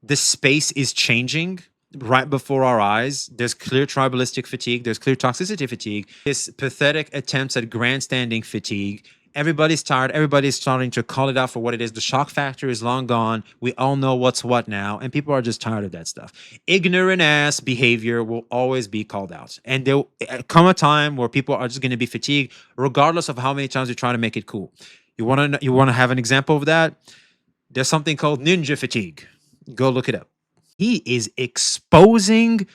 the space is changing right before our eyes. There's clear tribalistic fatigue. There's clear toxicity fatigue. This pathetic attempts at grandstanding fatigue. Everybody's tired. Everybody's starting to call it out for what it is. The shock factor is long gone. We all know what's what now, and people are just tired of that stuff. Ignorant ass behavior will always be called out, and there'll come a time where people are just going to be fatigued, regardless of how many times you try to make it cool. You want to have an example of that? There's something called ninja fatigue. Go look it up. He is exposing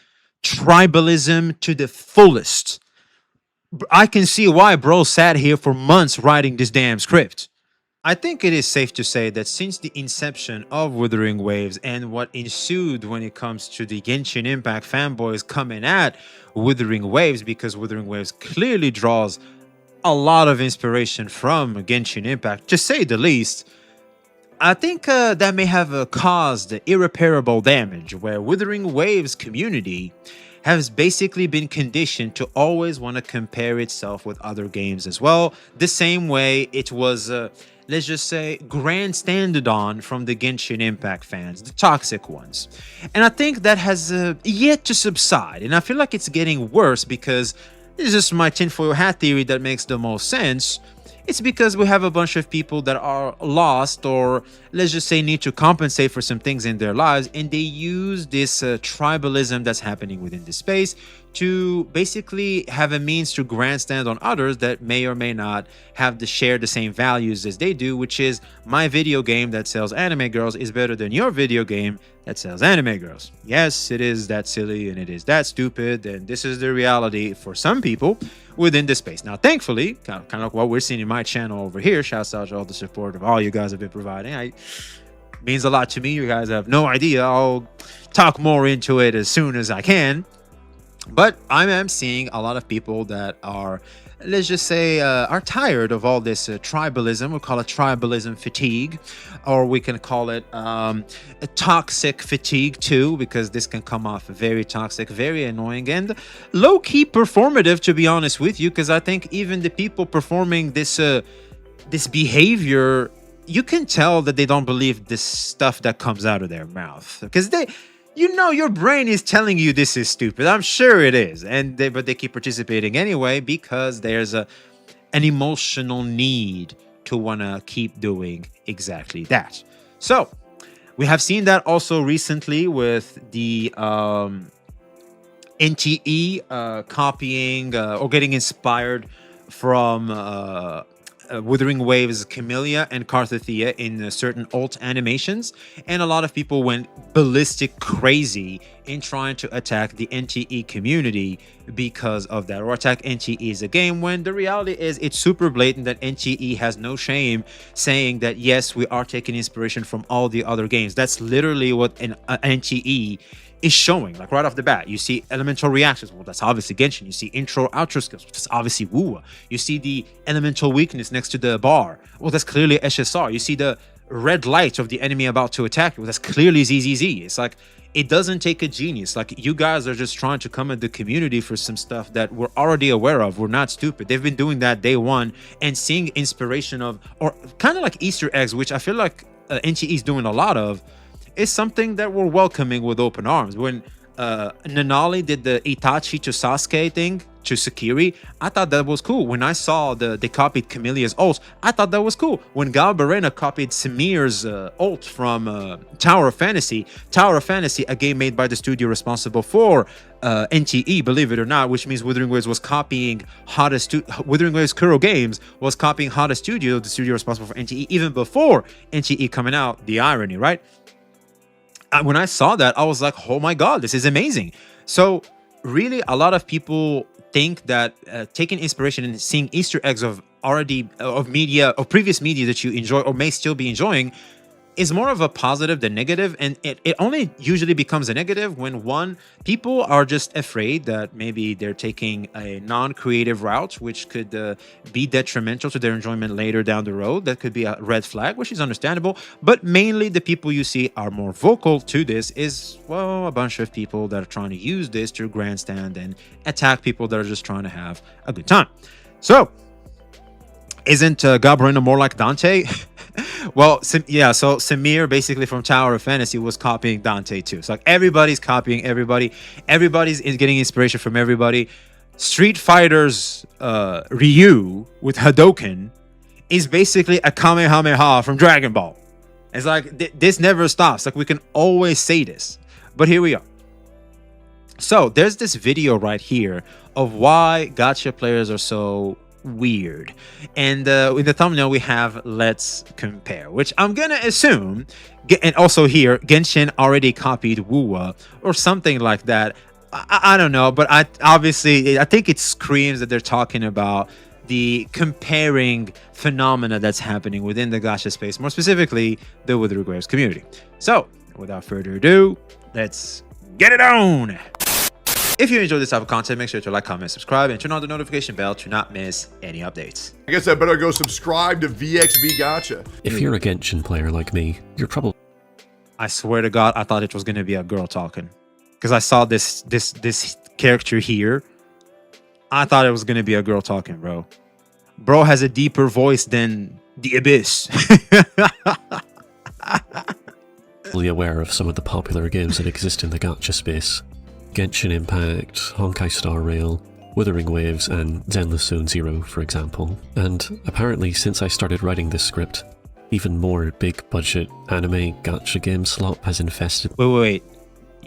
tribalism to the fullest. I can see why bro sat here for months writing this damn script. I think it is safe to say that since the inception of Wuthering Waves and what ensued when it comes to the Genshin Impact fanboys coming at Wuthering Waves, because Wuthering Waves clearly draws a lot of inspiration from Genshin Impact, to say the least, I think that may have caused irreparable damage, where Wuthering Waves community has basically been conditioned to always want to compare itself with other games as well, the same way it was, let's just say, grandstanded on from the Genshin Impact fans, the toxic ones. And I think that has yet to subside, and I feel like it's getting worse because this is just my tinfoil hat theory that makes the most sense. It's because we have a bunch of people that are lost, or let's just say need to compensate for some things in their lives, and they use this tribalism that's happening within the space to basically have a means to grandstand on others that may or may not have to share the same values as they do, which is my video game that sells anime girls is better than your video game that sells anime girls. Yes, it is that silly and it is that stupid, and this is the reality for some people within the space. Now, thankfully, kind of like what we're seeing in my channel over here, shouts out to all the support of all you guys have been providing. It means a lot to me. You guys have no idea. I'll talk more into it as soon as I can. But I am seeing a lot of people that are, let's just say, are tired of all this tribalism. We'll call it tribalism fatigue, or we can call it a toxic fatigue too, because this can come off very toxic, very annoying, and low-key performative, to be honest with you, because I think even the people performing this behavior, you can tell that they don't believe this stuff that comes out of their mouth, because your brain is telling you this is stupid. I'm sure it is, but they keep participating anyway because there's an emotional need to want to keep doing exactly that. So we have seen that also recently with the NTE copying or getting inspired from Wuthering Waves, Camellia, and Carthathea in certain alt animations, and a lot of people went ballistic crazy in trying to attack the NTE community because of that, or attack NTE as a game, when the reality is it's super blatant that NTE has no shame saying that yes, we are taking inspiration from all the other games. That's literally what an NTE is showing, like right off the bat. You see elemental reactions, well, that's obviously Genshin. You see intro outro skills, that's obviously Wuwa. You see the elemental weakness next to the bar, well, that's clearly SSR. You see the red light of the enemy about to attack you, well, that's clearly ZZZ. It's like, it doesn't take a genius. Like, you guys are just trying to come at the community for some stuff that we're already aware of. We're not stupid. They've been doing that day one, and seeing inspiration of, or kind of like Easter eggs, which I feel like NTE is doing a lot of, is something that we're welcoming with open arms. When Nanali did the Itachi to Sasuke thing to Sakiri, I thought that was cool. When I saw they copied Camelia's ult, I thought that was cool. When Galbarena copied Samir's ult from Tower of Fantasy, a game made by the studio responsible for NTE, believe it or not, which means Wuthering Waves was copying Wuthering Waves Kuro Games was copying Hada Studio, the studio responsible for NTE, even before NTE coming out. The irony, right? When I saw that, I was like, oh my God, this is amazing. So really, a lot of people think that taking inspiration and seeing Easter eggs of media or previous media that you enjoy or may still be enjoying is more of a positive than negative. And it only usually becomes a negative when, one, people are just afraid that maybe they're taking a non-creative route, which could be detrimental to their enjoyment later down the road. That could be a red flag, which is understandable. But mainly the people you see are more vocal to this is, well, a bunch of people that are trying to use this to grandstand and attack people that are just trying to have a good time. So, isn't Gabrina more like Dante? Well, yeah. So Samir, basically from Tower of Fantasy, was copying Dante too. So like everybody's copying everybody. Everybody's getting inspiration from everybody. Street Fighter's Ryu with Hadoken is basically a Kamehameha from Dragon Ball. It's like this never stops. Like we can always say this, but here we are. So there's this video right here of why gacha players are so weird, and in the thumbnail we have "Let's compare," which I'm gonna assume, and also here Genshin already copied Wuwa or something like that. I don't know, but I think it screams that they're talking about the comparing phenomena that's happening within the gacha space, more specifically the Wuthering Waves community. So without further ado, let's get it on. If you enjoy this type of content, make sure to like, comment, subscribe, and turn on the notification bell to not miss any updates. I guess I better go subscribe to VXV Gacha. If you're a Genshin player like me, you're probably... I swear to God, I thought it was going to be a girl talking. Because I saw this character here. I thought it was going to be a girl talking, bro. Bro has a deeper voice than the Abyss. aware of some of the popular games that exist in the gacha space. Genshin Impact, Honkai Star Rail, Wuthering Waves, and Zenless Zone Zero, for example. And apparently, since I started writing this script, even more big-budget anime gacha game slop has infested... Wait.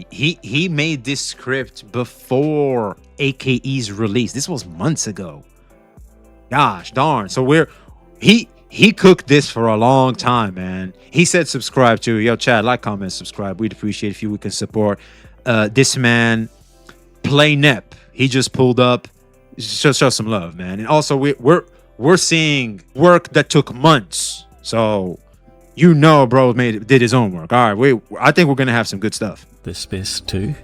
He made this script before AKE's release. This was months ago. Gosh darn. So he cooked this for a long time, man. He said subscribe too. Yo, chat, like, comment, subscribe. We'd appreciate if you can support this man, Play Nep. He just pulled up. Show some love, man. And also we're seeing work that took months. So you know, bro did his own work. All right, I think we're gonna have some good stuff. This space too.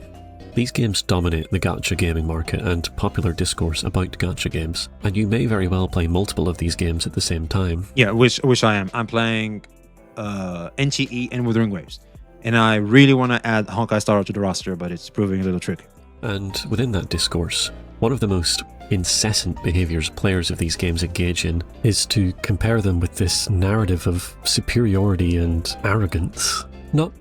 These games dominate the gacha gaming market and popular discourse about gacha games, and you may very well play multiple of these games at the same time. Yeah, which I am. I'm playing NTE and Wuthering Waves. And I really want to add Honkai Star Rail to the roster, but it's proving a little tricky. And within that discourse, one of the most incessant behaviours players of these games engage in is to compare them with this narrative of superiority and arrogance. Not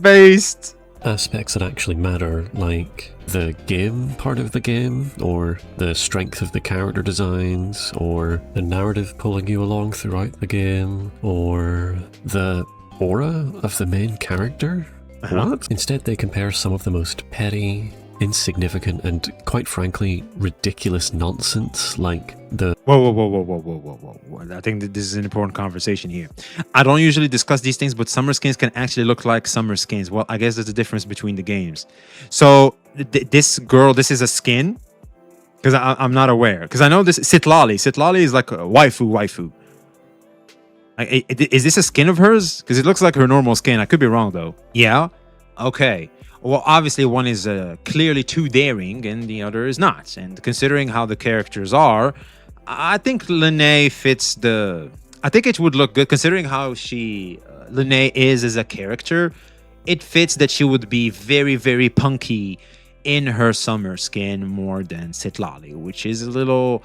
based aspects that actually matter, like the game part of the game, or the strength of the character designs, or the narrative pulling you along throughout the game, or the aura of the main character. What? Instead, they compare some of the most petty, insignificant, and quite frankly, ridiculous nonsense, like the... Whoa. I think that this is an important conversation here. I don't usually discuss these things, but summer skins can actually look like summer skins. Well, I guess there's a difference between the games. So, this girl, this is a skin? Because I'm not aware. Because I know this... Sitlali. Sitlali is like a waifu. Is this a skin of hers? Because it looks like her normal skin. I could be wrong, though. Yeah? Okay. Well, obviously one is clearly too daring and the other is not. And considering how the characters are, I think Lene fits the... I think it would look good considering how Lene is as a character. It fits that she would be very, very punky in her summer skin more than Sitlali, which is a little...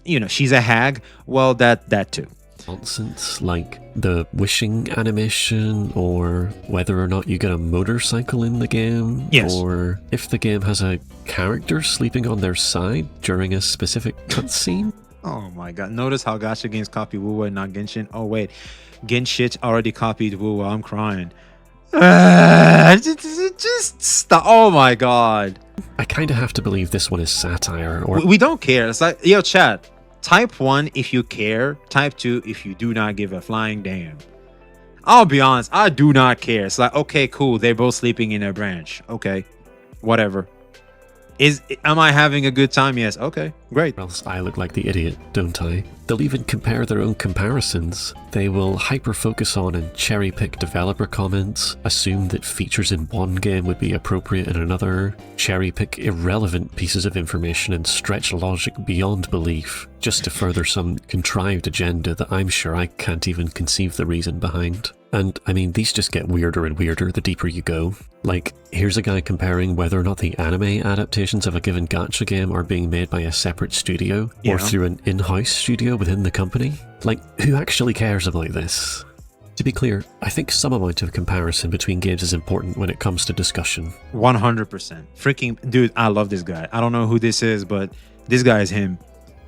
You know, she's a hag. Well, that too. Nonsense, like the wishing animation, or whether or not you get a motorcycle in the game, yes, or if the game has a character sleeping on their side during a specific cutscene. Oh my god, notice how gacha games copy Wuwa and not Genshin. Oh wait, Genshin already copied Wuwa. I'm crying. Just stop. Oh my god. I kind of have to believe this one is satire, or... We don't care. It's like, yo, chat. Type 1 if you care. Type 2 if you do not give a flying damn. I'll be honest, I do not care. It's like, okay, cool. They're both sleeping in a branch. Okay, whatever. Am I having a good time? Yes. Okay, great. Or else I look like the idiot, don't I? They'll even compare their own comparisons. They will hyper-focus on and cherry-pick developer comments, assume that features in one game would be appropriate in another, cherry-pick irrelevant pieces of information and stretch logic beyond belief, just to further some contrived agenda that I'm sure I can't even conceive the reason behind. And I mean, these just get weirder and weirder the deeper you go. Like, here's a guy comparing whether or not the anime adaptations of a given gacha game are being made by a separate studio or through an in-house studio within the company. Like, who actually cares about this? To be clear, I think some amount of comparison between games is important when it comes to discussion. 100%. Freaking dude, I love this guy. I don't know who this is, but this guy is him.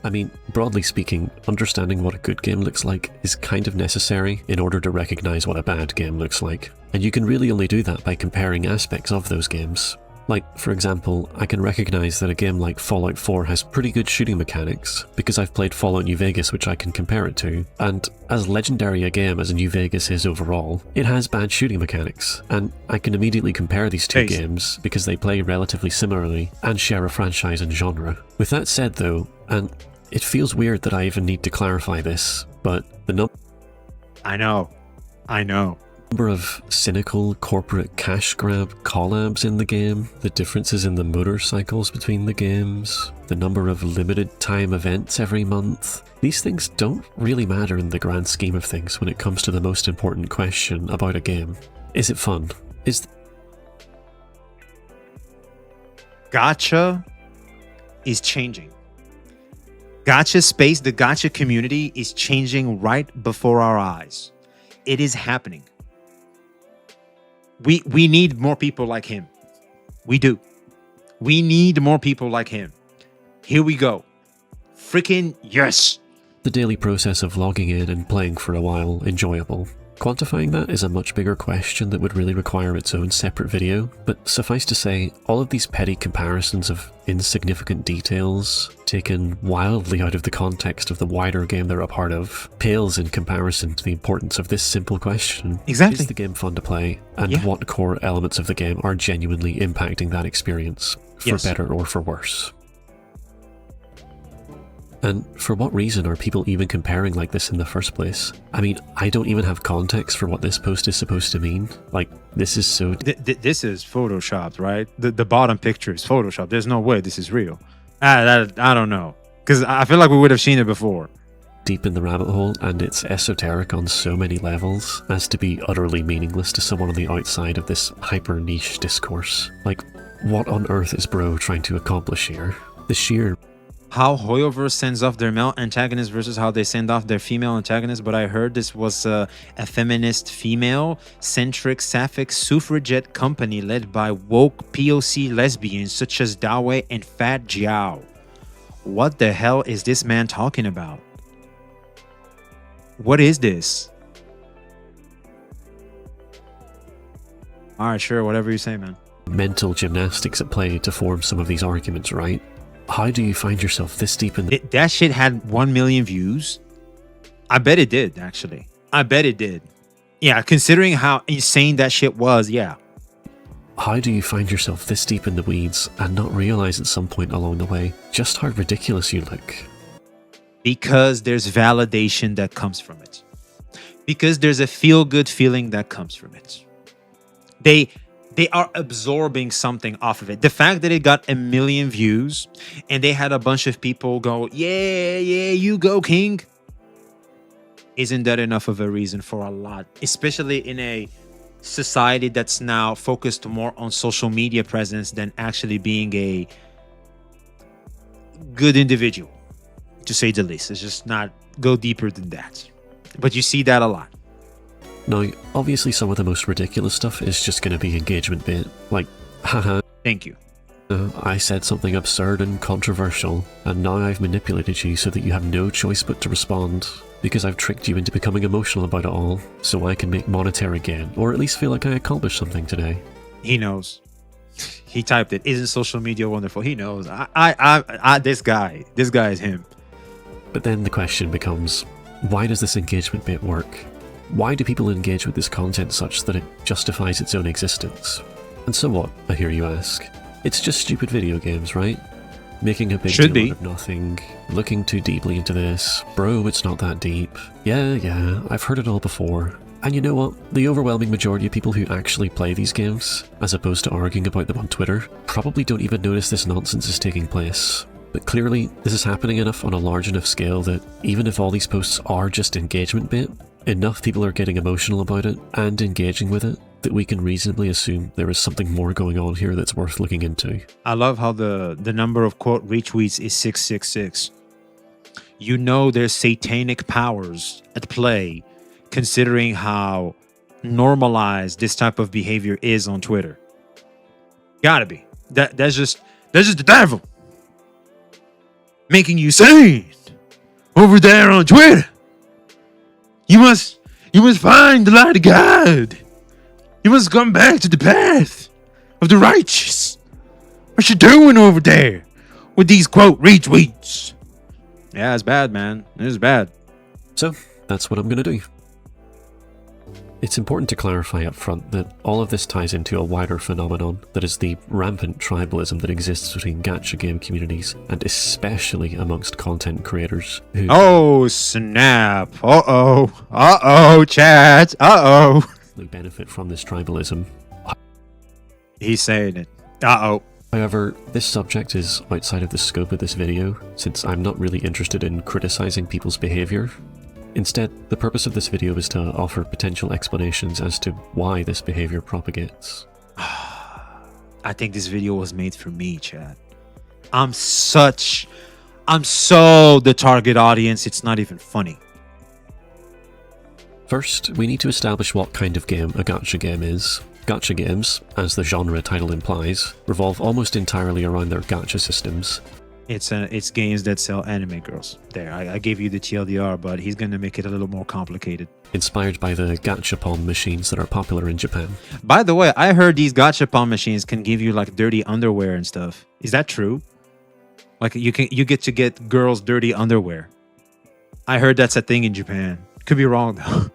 I mean, broadly speaking, understanding what a good game looks like is kind of necessary in order to recognize what a bad game looks like. And you can really only do that by comparing aspects of those games. Like, for example, I can recognize that a game like Fallout 4 has pretty good shooting mechanics, because I've played Fallout New Vegas, which I can compare it to, and as legendary a game as New Vegas is overall, it has bad shooting mechanics, and I can immediately compare these two games because they play relatively similarly and share a franchise and genre. With that said though, and it feels weird that I even need to clarify this, but the number of cynical corporate cash grab collabs in the game, the differences in the motorcycles between the games, the number of limited time events every month, these things don't really matter in the grand scheme of things when it comes to the most important question about a game. Is it fun? Gacha is changing. Gacha space, the gacha community is changing right before our eyes. It is happening. We need more people like him. We do. We need more people like him. Here we go. Freaking yes. The daily process of logging in and playing for a while enjoyable. Quantifying that is a much bigger question that would really require its own separate video, but suffice to say, all of these petty comparisons of insignificant details, taken wildly out of the context of the wider game they're a part of, pales in comparison to the importance of this simple question. Exactly. Is the game fun to play, and what core elements of the game are genuinely impacting that experience, for better or for worse? And for what reason are people even comparing like this in the first place? I mean, I don't even have context for what this post is supposed to mean. Like, this is so... This is photoshopped, right? The bottom picture is photoshopped. There's no way this is real. I don't know. Because I feel like we would have seen it before. Deep in the rabbit hole, and it's esoteric on so many levels as to be utterly meaningless to someone on the outside of this hyper-niche discourse. Like, what on earth is Bro trying to accomplish here? The sheer... How Hoyoverse sends off their male antagonist versus how they send off their female antagonist, but I heard this was a feminist, female-centric, sapphic suffragette company led by woke POC lesbians such as Dawei and Fat Jiao. What the hell is this man talking about? What is this? Alright, sure, whatever you say, man. Mental gymnastics at play to form some of these arguments, right? How do you find yourself this deep in the... That shit had 1 million views. I bet it did, actually. I bet it did. Yeah, considering how insane that shit was, yeah. How do you find yourself this deep in the weeds and not realize at some point along the way just how ridiculous you look? Because there's validation that comes from it. Because there's a feel-good feeling that comes from it. They are absorbing something off of it. The fact that it got 1 million views and they had a bunch of people go, yeah, you go, King. Isn't that enough of a reason for a lot? Especially in a society that's now focused more on social media presence than actually being a good individual, to say the least. It's just not go deeper than that. But you see that a lot. Now, obviously some of the most ridiculous stuff is just going to be engagement bait. Like, haha. Thank you. I said something absurd and controversial, and now I've manipulated you so that you have no choice but to respond, because I've tricked you into becoming emotional about it all, so I can make monetary gain, or at least feel like I accomplished something today. He knows. He typed it. Isn't social media wonderful? He knows. This guy is him. But then the question becomes, why does this engagement bait work? Why do people engage with this content such that it justifies its own existence? And so what, I hear you ask? It's just stupid video games, right? Making a big deal out of nothing, looking too deeply into this, bro, it's not that deep. Yeah, I've heard it all before. And you know what? The overwhelming majority of people who actually play these games, as opposed to arguing about them on Twitter, probably don't even notice this nonsense is taking place. But clearly, this is happening enough on a large enough scale that even if all these posts are just engagement bait, enough people are getting emotional about it and engaging with it that we can reasonably assume there is something more going on here that's worth looking into. I love how the number of quote retweets is 666. You know there's satanic powers at play, considering how normalized this type of behavior is on Twitter. Gotta be. That's just the devil making you sane over there on Twitter. You must find the light of God. You must come back to the path of the righteous. What you doing over there with these quote retweets? Yeah, it's bad, man. It's bad. So, that's what I'm going to do. It's important to clarify up front that all of this ties into a wider phenomenon that is the rampant tribalism that exists between gacha game communities, and especially amongst content creators who... Oh, snap. Chat. who benefit from this tribalism. He's saying it. However, this subject is outside of the scope of this video, since I'm not really interested in criticizing people's behavior. Instead, the purpose of this video is to offer potential explanations as to why this behavior propagates. I think this video was made for me, chat. I'm so the target audience, it's not even funny. First, we need to establish what kind of game a gacha game is. Gacha games, as the genre title implies, revolve almost entirely around their gacha systems. It's games that sell anime girls. There, I gave you the TLDR, but he's gonna make it a little more complicated. Inspired by the gachapon machines that are popular in Japan. By the way, I heard these gachapon machines can give you like dirty underwear and stuff. Is that true? Like you get to get girls' dirty underwear. I heard that's a thing in Japan. Could be wrong though.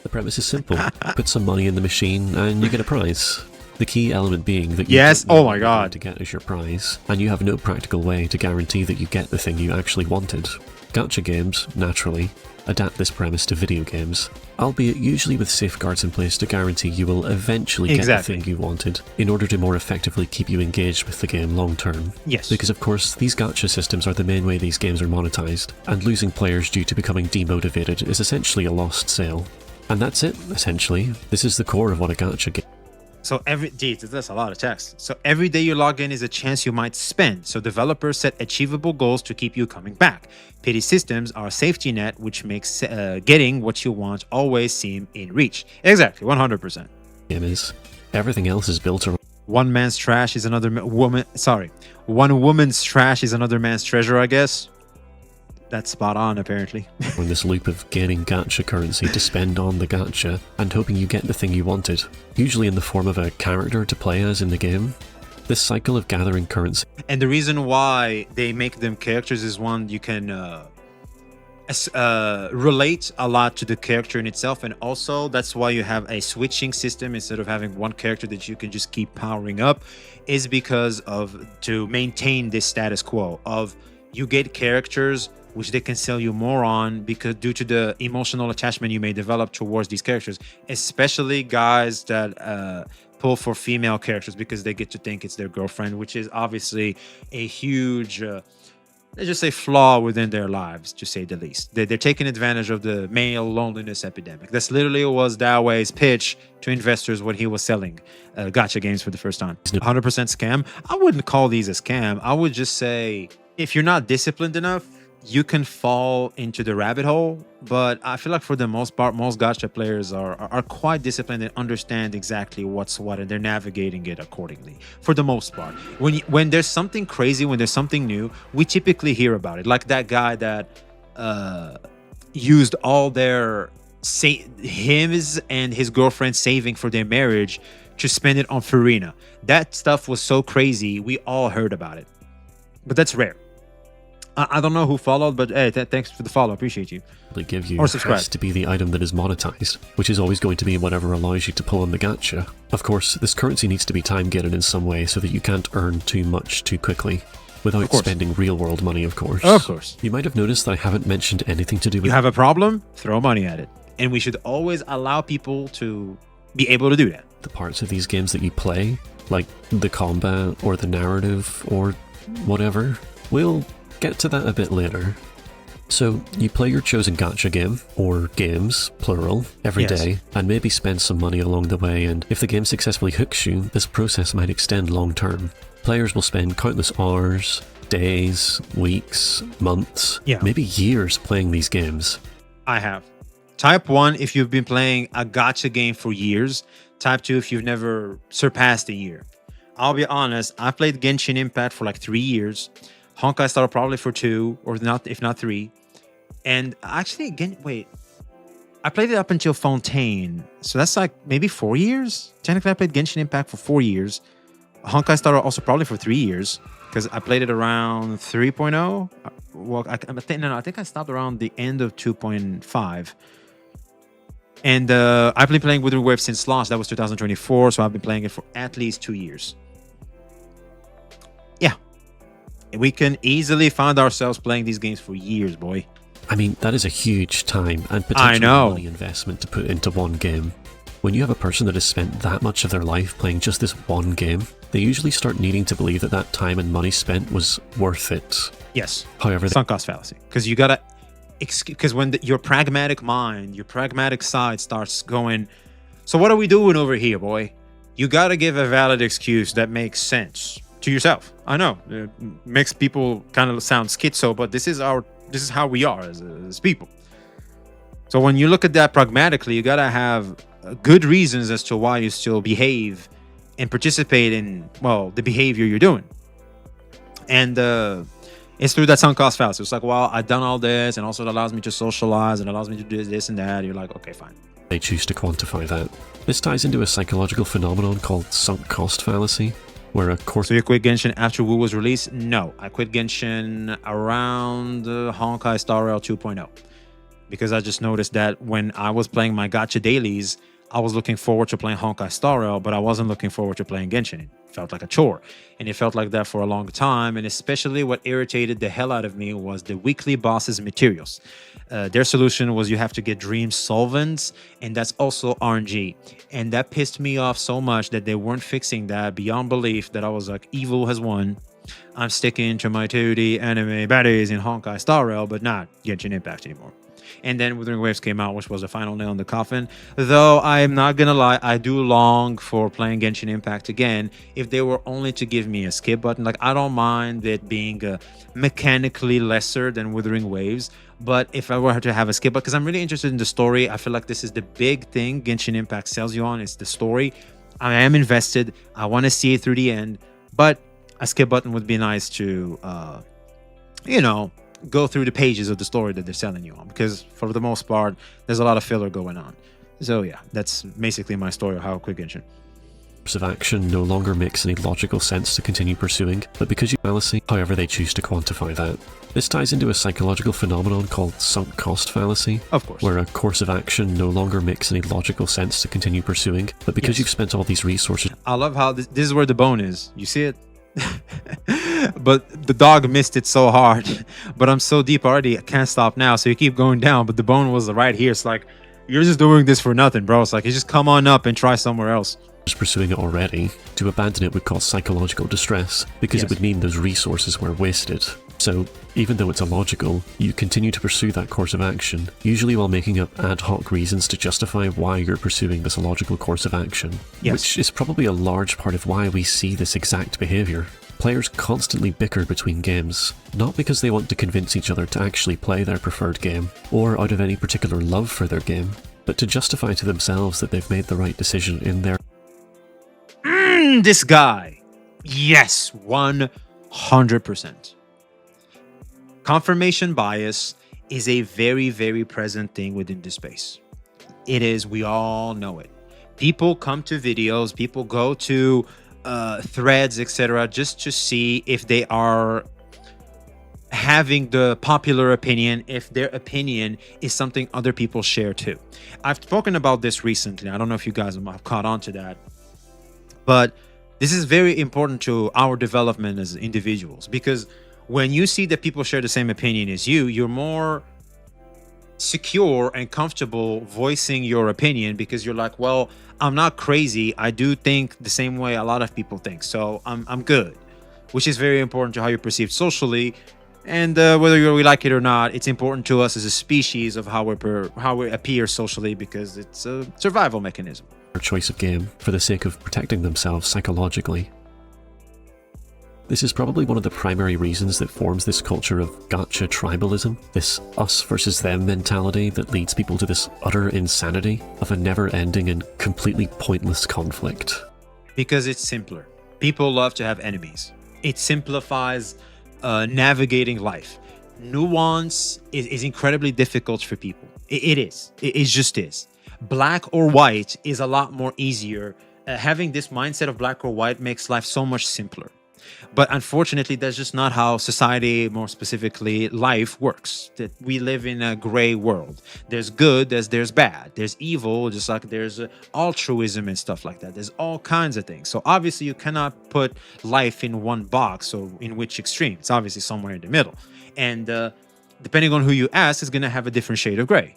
The premise is simple. Put some money in the machine and you get a prize. The key element being that you yes, don't know oh my what god, you're going to get as your prize, and you have no practical way to guarantee that you get the thing you actually wanted. Gacha games, naturally, adapt this premise to video games, albeit usually with safeguards in place to guarantee you will eventually get the thing you wanted, in order to more effectively keep you engaged with the game long term. Yes. Because of course, these gacha systems are the main way these games are monetized, and losing players due to becoming demotivated is essentially a lost sale. And that's it, essentially. This is the core of what a gacha game. So that's a lot of text. So every day you log in is a chance you might spend. So developers set achievable goals to keep you coming back. Pity systems are a safety net, which makes getting what you want always seem in reach. Exactly, 100%. Game is. Everything else is built around. One woman's trash is another man's treasure, I guess. That's spot on, apparently. We're in this loop of gaining gacha currency to spend on the gacha and hoping you get the thing you wanted, usually in the form of a character to play as in the game. This cycle of gathering currency. And the reason why they make them characters is one, you can relate a lot to the character in itself, and also that's why you have a switching system instead of having one character that you can just keep powering up, is because of to maintain this status quo of you get characters which they can sell you more on because due to the emotional attachment you may develop towards these characters, especially guys that pull for female characters because they get to think it's their girlfriend, which is obviously a huge let's just say flaw within their lives, to say the least. They're taking advantage of the male loneliness epidemic. That's literally was Dawei's pitch to investors when he was selling gacha games for the first time. 100% scam. I wouldn't call these a scam. I would just say if you're not disciplined enough, you can fall into the rabbit hole, but I feel like for the most part, most gacha players are quite disciplined and understand exactly what's what, and they're navigating it accordingly. For the most part, when there's something crazy, when there's something new, we typically hear about it. Like that guy that used all their his and his girlfriend saving for their marriage to spend it on Farina. That stuff was so crazy, we all heard about it, but that's rare. I don't know who followed, but hey, thanks for the follow. Appreciate you. They give you or subscribe has to be the item that is monetized, which is always going to be whatever allows you to pull on the gacha. Of course, this currency needs to be time-gated in some way so that you can't earn too much too quickly, without spending real-world money, of course. Of course. You might have noticed that I haven't mentioned anything to do with... You have a problem? Throw money at it. And we should always allow people to be able to do that. The parts of these games that you play, like the combat or the narrative or whatever, we'll get to that a bit later. So, you play your chosen gacha game, or games, plural, every Yes. day, and maybe spend some money along the way, and if the game successfully hooks you, this process might extend long term. Players will spend countless hours, days, weeks, months, Yeah. maybe years playing these games. I have. Type 1 if you've been playing a gacha game for years. Type 2 if you've never surpassed a year. I'll be honest, I played Genshin Impact for like 3 years. Honkai Star probably for 2, or not, if not 3. And actually, again, wait. I played it up until Fontaine. So that's like maybe 4 years? Technically, I played Genshin Impact for 4 years. Honkai Star also probably for 3 years. Because I played it around 3.0. Well, I think I stopped around the end of 2.5. And I've been playing Withering Waves since launch. That was 2024. So I've been playing it for at least 2 years. Yeah. We can easily find ourselves playing these games for years, boy. I mean, that is a huge time and potential know. money investment to put into one game. When you have a person that has spent that much of their life playing just this one game, they usually start needing to believe that that time and money spent was worth it. Yes. However, Sunk cost fallacy. Because you gotta, because when your pragmatic mind, your pragmatic side starts going, so what are we doing over here, boy? You gotta give a valid excuse that makes sense to yourself. I know it makes people kind of sound schizo, but this is how we are as people. So when you look at that pragmatically, you gotta have good reasons as to why you still behave and participate in, well, the behavior you're doing. And it's through that sunk cost fallacy. It's like, well, I've done all this, and also it allows me to socialize, and allows me to do this and that. You're like, okay, fine. they choose to quantify that. This ties into a psychological phenomenon called sunk cost fallacy, where a course. So you quit Genshin after Wu was released? No, I quit Genshin around Honkai Star Rail 2.0 because I just noticed that when I was playing my gacha dailies, I was looking forward to playing Honkai Star Rail, but I wasn't looking forward to playing Genshin. It felt like a chore, and it felt like that for a long time. And especially what irritated the hell out of me was the weekly bosses materials. Their solution was you have to get dream solvents, and that's also RNG. And that pissed me off so much that they weren't fixing that beyond belief, that I was like, evil has won. I'm sticking to my 2D anime baddies in Honkai Star Rail, but not Genshin Impact anymore. And then Withering Waves came out, which was the final nail in the coffin. Though I'm not gonna lie, I do long for playing Genshin Impact again. If they were only to give me a skip button, like I don't mind it being mechanically lesser than Withering Waves. But if I were to have a skip button, because I'm really interested in the story, I feel like this is the big thing Genshin Impact sells you on. It's the story. I am invested. I want to see it through the end. But a skip button would be nice to, go through the pages of the story that they're selling you on, because for the most part there's a lot of filler going on. So yeah, that's basically my story of how I quit Genshin. Of action no longer makes any logical sense to continue pursuing, but because you fallacy, however they choose to quantify that. This ties into a psychological phenomenon called sunk cost fallacy, Of course. where a course of action no longer makes any logical sense to continue pursuing, but because Yes. you've spent all these resources. I love how this is where the bone is. You see it? But the dog missed it so hard. But I'm so deep already, I can't stop now. So you keep going down, but the bone was right here. It's like, you're just doing this for nothing, bro. It's like, you just come on up and try somewhere else. Pursuing it already, to abandon it would cause psychological distress, because it Yes. would mean those resources were wasted. So, even though it's illogical, you continue to pursue that course of action, usually while making up ad hoc reasons to justify why you're pursuing this illogical course of action, Yes. which is probably a large part of why we see this exact behaviour. Players constantly bicker between games, not because they want to convince each other to actually play their preferred game, or out of any particular love for their game, but to justify to themselves that they've made the right decision in their. This guy. Yes, 100%. Confirmation bias is a very, very present thing within this space. It is, we all know it. People come to videos, people go to threads, etc., just to see if they are having the popular opinion, if their opinion is something other people share too. I've spoken about this recently. I don't know if you guys have caught on to that, but this is very important to our development as individuals, because when you see that people share the same opinion as you, you're more secure and comfortable voicing your opinion, because you're like, well, I'm not crazy. I do think the same way a lot of people think, so I'm good, which is very important to how you're perceived socially. And whether we like it or not, it's important to us as a species of how we appear socially, because it's a survival mechanism. Choice of game for the sake of protecting themselves psychologically. This is probably one of the primary reasons that forms this culture of gacha tribalism, this us versus them mentality that leads people to this utter insanity of a never-ending and completely pointless conflict. Because it's simpler. People love to have enemies. It simplifies navigating life. Nuance is incredibly difficult for people. It is. It just is. Black or white is a lot more easier. Having this mindset of black or white makes life so much simpler. But unfortunately, that's just not how society, more specifically life, works. That we live in a gray world. There's good, there's bad. There's evil, just like there's altruism and stuff like that. There's all kinds of things. So obviously you cannot put life in one box, or in which extreme. It's obviously somewhere in the middle. And depending on who you ask, is going to have a different shade of gray.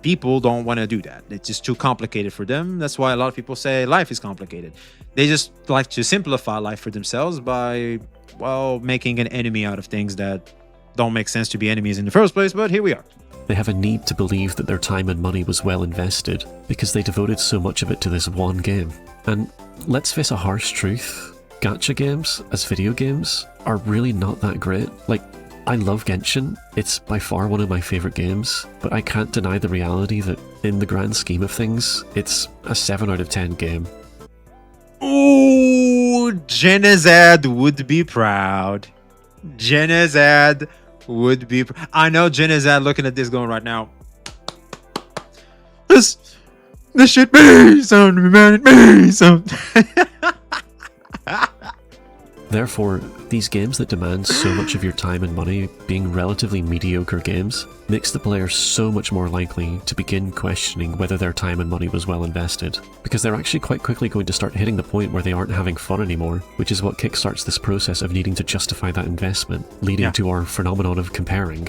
People don't want to do that. It's just too complicated for them. That's why a lot of people say life is complicated. They just like to simplify life for themselves by, well, making an enemy out of things that don't make sense to be enemies in the first place, but here we are. They have a need to believe that their time and money was well invested because they devoted so much of it to this one game. And let's face a harsh truth, gacha games as video games are really not that great. Like, I love Genshin, it's by far one of my favourite games, but I can't deny the reality that in the grand scheme of things, it's a 7 out of 10 game. Ooh, Genezad would be proud. Genezad would be I know Genezad looking at this going right now. This shit me something, man, it me something. Therefore, these games that demand so much of your time and money being relatively mediocre games makes the player so much more likely to begin questioning whether their time and money was well invested, because they're actually quite quickly going to start hitting the point where they aren't having fun anymore, which is what kickstarts this process of needing to justify that investment, leading to our phenomenon of comparing.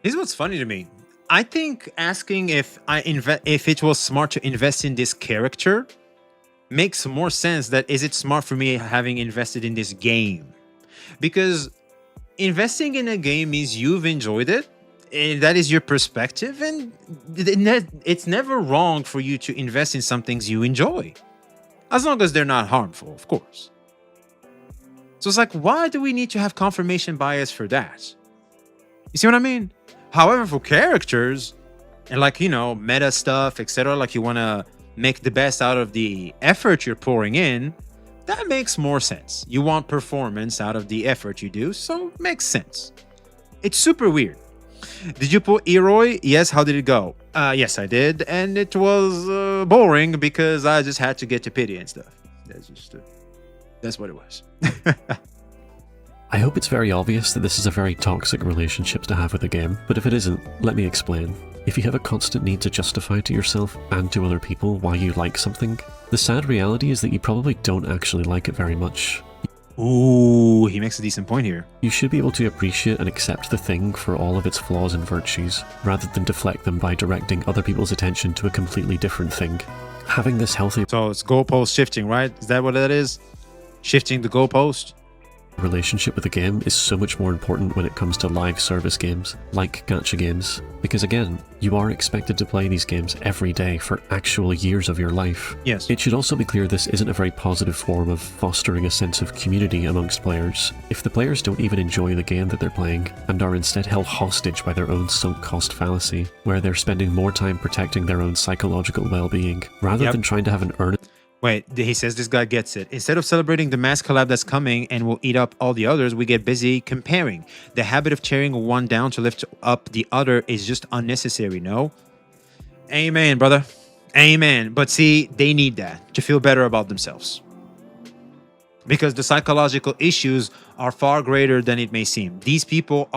Here's what's funny to me. I think asking if it was smart to invest in this character makes more sense. That is it smart for me having invested in this game? Because investing in a game means you've enjoyed it, and that is your perspective, and it's never wrong for you to invest in some things you enjoy, as long as they're not harmful, of course. So it's like, why do we need to have confirmation bias for that? You see what I mean? However, for characters and, like, you know, meta stuff, etc., like you want to make the best out of the effort you're pouring in, that makes more sense. You want performance out of the effort you do, so it makes sense. It's super weird. Did you put Eroi? Yes. How did it go? Yes, I did, and it was boring because I just had to get to pity and stuff. That's what it was. I hope it's very obvious that this is a very toxic relationship to have with the game, but if it isn't, let me explain. If you have a constant need to justify to yourself and to other people why you like something, the sad reality is that you probably don't actually like it very much. Ooh, he makes a decent point here. You should be able to appreciate and accept the thing for all of its flaws and virtues, rather than deflect them by directing other people's attention to a completely different thing. Having this healthy So it's goalpost shifting, right? Is that what that is? Shifting the goalpost? relationship with the game is so much more important when it comes to live service games, like gacha games, because again, you are expected to play these games every day for actual years of your life. Yes. It should also be clear this isn't a very positive form of fostering a sense of community amongst players. If the players don't even enjoy the game that they're playing, and are instead held hostage by their own sunk cost fallacy, where they're spending more time protecting their own psychological well-being, rather than trying to have an earnest. Wait, he says this guy gets it. Instead of celebrating the mass collab that's coming and will eat up all the others, we get busy comparing. The habit of tearing one down to lift up the other is just unnecessary, no? Amen, brother. Amen. But see, they need that to feel better about themselves. Because the psychological issues are far greater than it may seem. These people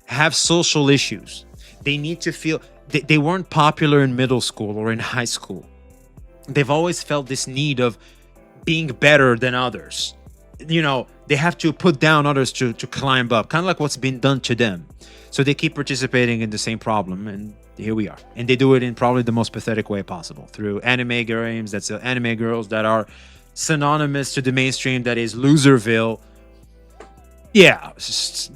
have social issues. They need to feel... They weren't popular in middle school or in high school. They've always felt this need of being better than others. You know, they have to put down others to climb up, kind of like what's been done to them. So they keep participating in the same problem, and here we are. And they do it in probably the most pathetic way possible, through anime games, that's anime girls that are synonymous to the mainstream that is Loserville. Yeah,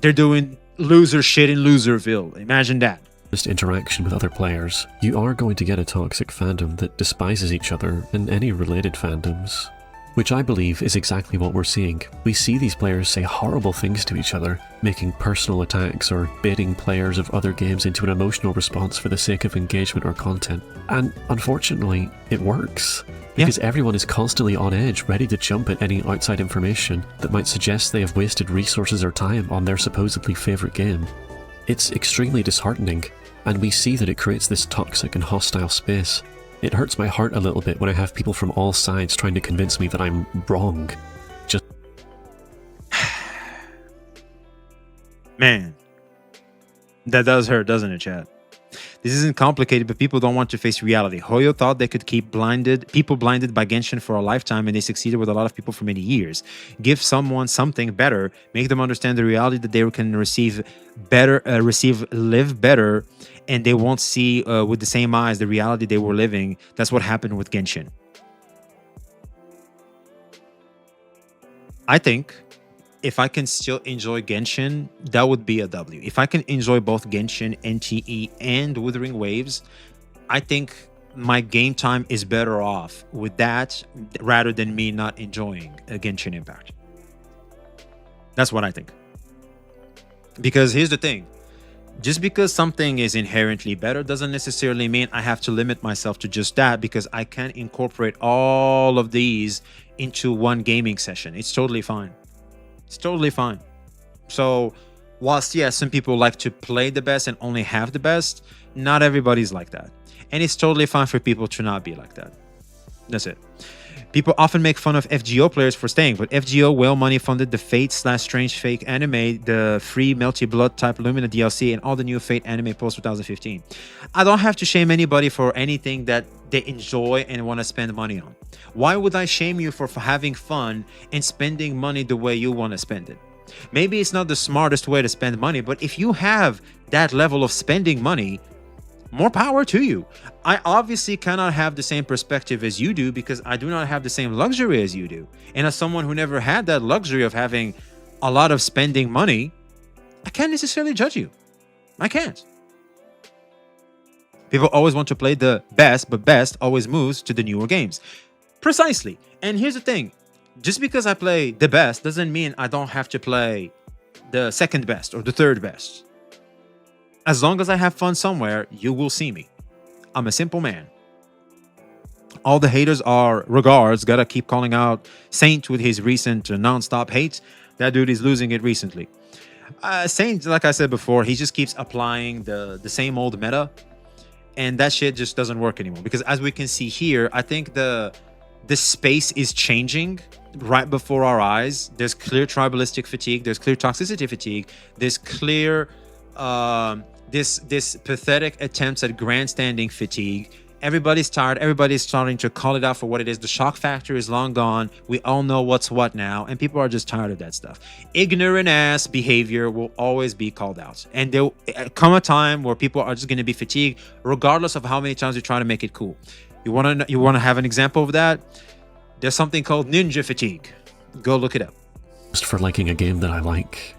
they're doing loser shit in Loserville. Imagine that. Just interaction with other players, you are going to get a toxic fandom that despises each other and any related fandoms. Which I believe is exactly what we're seeing. We see these players say horrible things to each other, making personal attacks or baiting players of other games into an emotional response for the sake of engagement or content. And unfortunately, it works. Because everyone is constantly on edge, ready to jump at any outside information that might suggest they have wasted resources or time on their supposedly favourite game. It's extremely disheartening, and we see that it creates this toxic and hostile space. It hurts my heart a little bit when I have people from all sides trying to convince me that I'm wrong. Just Man, that does hurt, doesn't it, chat? This isn't complicated, but people don't want to face reality. Hoyo thought they could keep people blinded by Genshin for a lifetime, and they succeeded with a lot of people for many years. Give someone something better, make them understand the reality that they can live better, and they won't see with the same eyes the reality they were living. That's what happened with Genshin. I think if I can still enjoy Genshin, that would be a W. If I can enjoy both Genshin, NTE, and Wuthering Waves, I think my game time is better off with that rather than me not enjoying a Genshin Impact. That's what I think. Because here's the thing. Just because something is inherently better doesn't necessarily mean I have to limit myself to just that, because I can incorporate all of these into one gaming session. It's totally fine. It's totally fine. So, whilst, yes, some people like to play the best and only have the best, not everybody's like that. And it's totally fine for people to not be like that. That's it. People often make fun of FGO players for staying, but FGO well money funded the Fate/Strange Fake anime, the free Melty Blood type Lumina DLC, and all the new Fate anime post 2015. I don't have to shame anybody for anything that they enjoy and want to spend money on. Why would I shame you for having fun and spending money the way you want to spend it? Maybe it's not the smartest way to spend money, but if you have that level of spending money, more power to you. I obviously cannot have the same perspective as you do because I do not have the same luxury as you do. And as someone who never had that luxury of having a lot of spending money, I can't necessarily judge you. I can't. People always want to play the best, but best always moves to the newer games. Precisely. And here's the thing. Just because I play the best doesn't mean I don't have to play the second best or the third best. As long as I have fun somewhere, you will see me. I'm a simple man. All the haters are regards. Gotta keep calling out Saint with his recent non-stop hate. That dude is losing it recently. Saint, like I said before, he just keeps applying the same old meta. And that shit just doesn't work anymore. Because as we can see here, I think the space is changing right before our eyes. There's clear tribalistic fatigue. There's clear toxicity fatigue. There's clear... this pathetic attempts at grandstanding fatigue. Everybody's tired. Everybody's starting to call it out for what it is. The shock factor is long gone. We all know what's what now, and people are just tired of that stuff. Ignorant ass behavior will always be called out, and there'll come a time where people are just going to be fatigued, regardless of how many times you try to make it cool. You want to have an example of that? There's something called ninja fatigue. Go look it up. Just for liking a game that I like.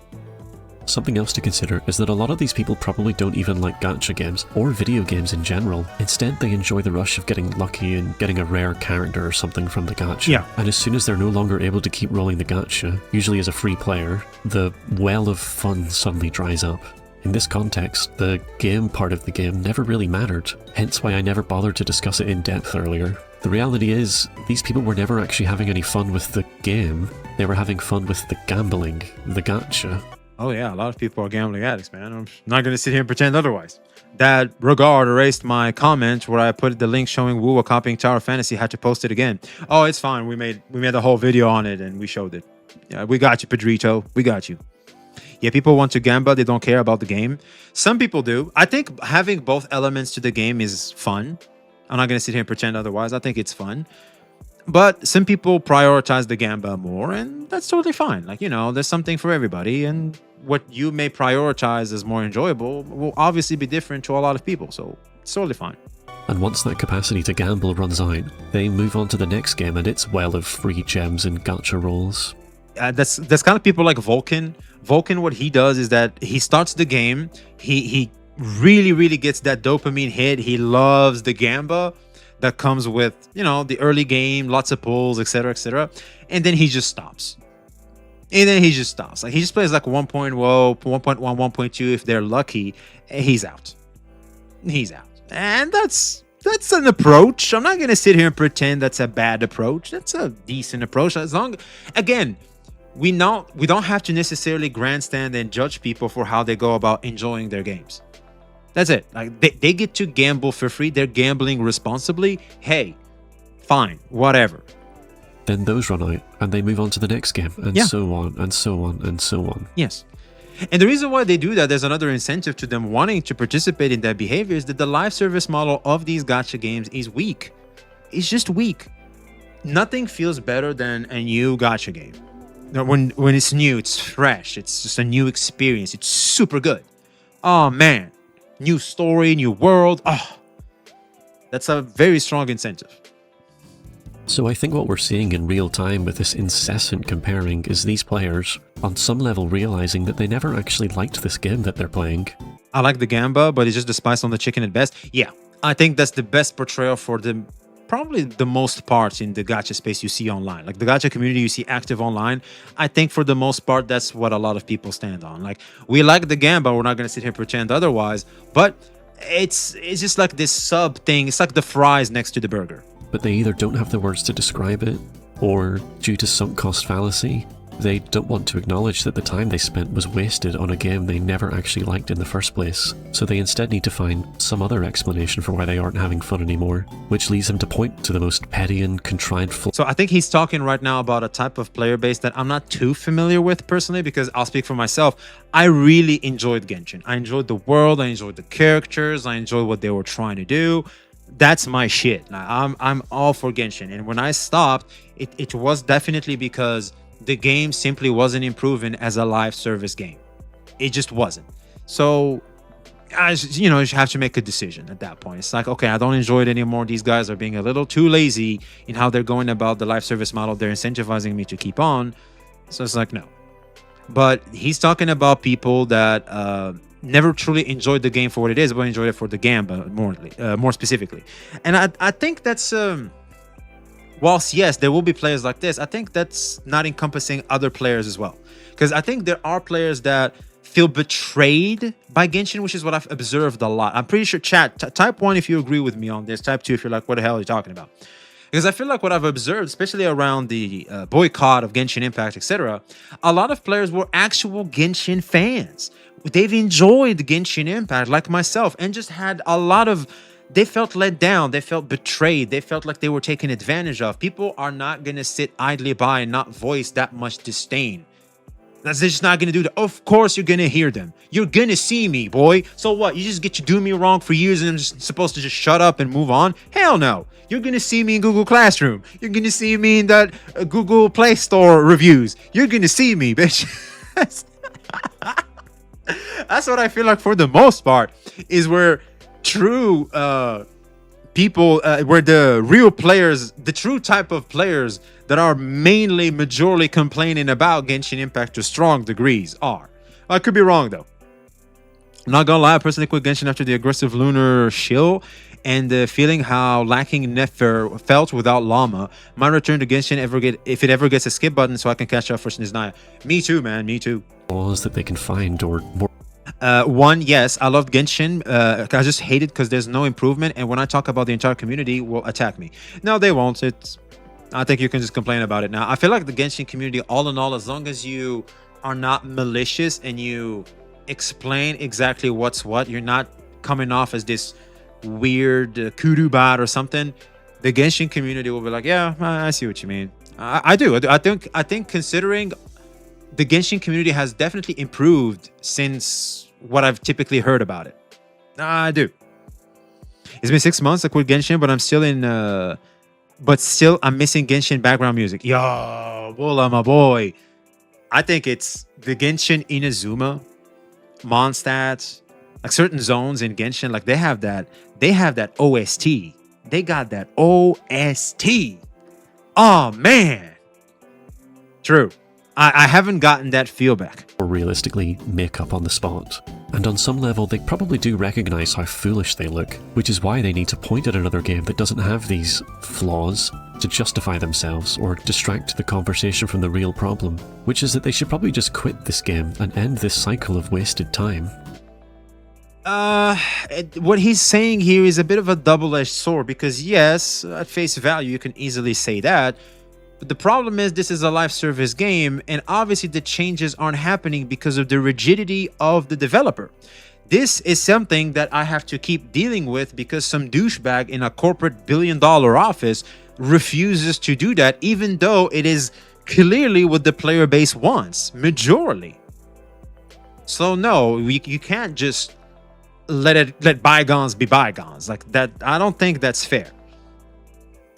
Something else to consider is that a lot of these people probably don't even like gacha games or video games in general. Instead, they enjoy the rush of getting lucky and getting a rare character or something from the gacha. Yeah. And as soon as they're no longer able to keep rolling the gacha, usually as a free player, the well of fun suddenly dries up. In this context, the game part of the game never really mattered, hence why I never bothered to discuss it in depth earlier. The reality is, these people were never actually having any fun with the game, they were having fun with the gambling, the gacha. Oh yeah, a lot of people are gambling addicts, man. I'm not going to sit here and pretend otherwise. That regard erased my comment where I put the link showing Woo copying Tower Fantasy. Had to post it again. Oh, it's fine. We made a whole video on it and we showed it. Yeah, we got you, Pedrito. We got you. Yeah, people want to gamble. They don't care about the game. Some people do. I think having both elements to the game is fun. I'm not going to sit here and pretend otherwise. I think it's fun. But some people prioritize the gamba more, and that's totally fine. Like, there's something for everybody, and what you may prioritize as more enjoyable will obviously be different to a lot of people, so it's totally fine. And once that capacity to gamble runs out, they move on to the next game and its well of free gems and gacha rolls. That's kind of people like Vulcan. Vulcan, what he does is that he starts the game, he really gets that dopamine hit. He loves the gamba that comes with, you know, the early game, lots of pulls, etc., and then he just stops. Like he just plays like 1.0, 1.1, 1.2 if they're lucky, and he's out. And that's an approach. I'm not gonna sit here and pretend that's a bad approach. That's a decent approach. As long, again, we don't have to necessarily grandstand and judge people for how they go about enjoying their games. That's it. Like they get to gamble for free. They're gambling responsibly. Hey, fine, whatever. Then those run out and they move on to the next game, and so on and so on and so on. Yes. And the reason why they do that, there's another incentive to them wanting to participate in that behavior, is that the live service model of these gacha games is weak. It's just weak. Nothing feels better than a new gacha game. When it's new, it's fresh, it's just a new experience. It's super good. Oh man, new story, new world. Oh, that's a very strong incentive. So I think what we're seeing in real time with this incessant comparing is these players, on some level, realizing that they never actually liked this game that they're playing. I like the gamba, but it's just the spice on the chicken at best. Yeah, I think that's the best portrayal for probably the most part in the gacha space you see online. Like the gacha community you see active online, I think for the most part, that's what a lot of people stand on. Like, we like the gamba, we're not going to sit here and pretend otherwise, but it's just like this sub thing. It's like the fries next to the burger. But they either don't have the words to describe it, or due to sunk cost fallacy, they don't want to acknowledge that the time they spent was wasted on a game they never actually liked in the first place, so they instead need to find some other explanation for why they aren't having fun anymore, which leads them to point to the most petty and contrived So I think he's talking right now about a type of player base that I'm not too familiar with personally, because I'll speak for myself. I really enjoyed Genshin. I enjoyed the world, I enjoyed the characters, I enjoyed what they were trying to do. That's my shit. I'm all for Genshin. And when I stopped, it was definitely because the game simply wasn't improving as a live service game. It just wasn't. So, you have to make a decision at that point. It's like, okay, I don't enjoy it anymore. These guys are being a little too lazy in how they're going about the live service model. They're incentivizing me to keep on. So it's like, no. But he's talking about people that never truly enjoyed the game for what it is, but enjoyed it for the gamba more specifically. And I think that's whilst yes, there will be players like this, I think that's not encompassing other players as well, because I think there are players that feel betrayed by Genshin, which is what I've observed a lot. I'm pretty sure, chat, type 1 if you agree with me on this, type 2 if you're like, what the hell are you talking about? Because I feel like what I've observed, especially around the boycott of Genshin Impact, etc., a lot of players were actual Genshin fans. They've enjoyed Genshin Impact, like myself, and just had a lot of... They felt let down. They felt betrayed. They felt like they were taken advantage of. People are not going to sit idly by and not voice that much disdain. They're just not going to do that. Of course, you're going to hear them. You're going to see me, boy. So what? You just get to do me wrong for years and I'm just supposed to just shut up and move on? Hell no. You're going to see me in Google Classroom. You're going to see me in that Google Play Store reviews. You're going to see me, bitch. That's what I feel like for the most part, is where true people, where the real players, the true type of players that are mainly majorly complaining about Genshin Impact to strong degrees are. I could be wrong though. I'm not gonna lie, I personally quit Genshin after the aggressive lunar shill and the feeling how lacking Nefer felt without Llama. My return to Genshin if it ever gets a skip button so I can catch up for Sniznaya. Me too, man, me too. Laws that they can find or more. One, yes, I loved Genshin. I just hate it because there's no improvement, and when I talk about the entire community will attack me. No, they won't. I think you can just complain about it now. I feel like the Genshin community, all in all, as long as you are not malicious and you explain exactly what's what, you're not coming off as this weird kudu bot or something, the Genshin community will be like, yeah, I see what you mean. I do. I think considering the Genshin community has definitely improved since what I've typically heard about it. I do. It's been 6 months I quit Genshin, but I'm still in... I'm missing Genshin background music. Yo, Bola, my boy. I think it's the Genshin Inazuma, Mondstadt, Like certain zones in Genshin, like they have that OST. They got that OST. Oh man. True. I haven't gotten that feel back. Or realistically make up on the spot. And on some level, they probably do recognize how foolish they look, which is why they need to point at another game that doesn't have these flaws to justify themselves or distract the conversation from the real problem, which is that they should probably just quit this game and end this cycle of wasted time. What he's saying here is a bit of a double-edged sword, because yes, at face value, you can easily say that. But the problem is this is a live service game, and obviously the changes aren't happening because of the rigidity of the developer. This is something that I have to keep dealing with because some douchebag in a corporate billion-dollar office refuses to do that, even though it is clearly what the player base wants, majorly. So no, you can't just let bygones be bygones like that. I don't think that's fair.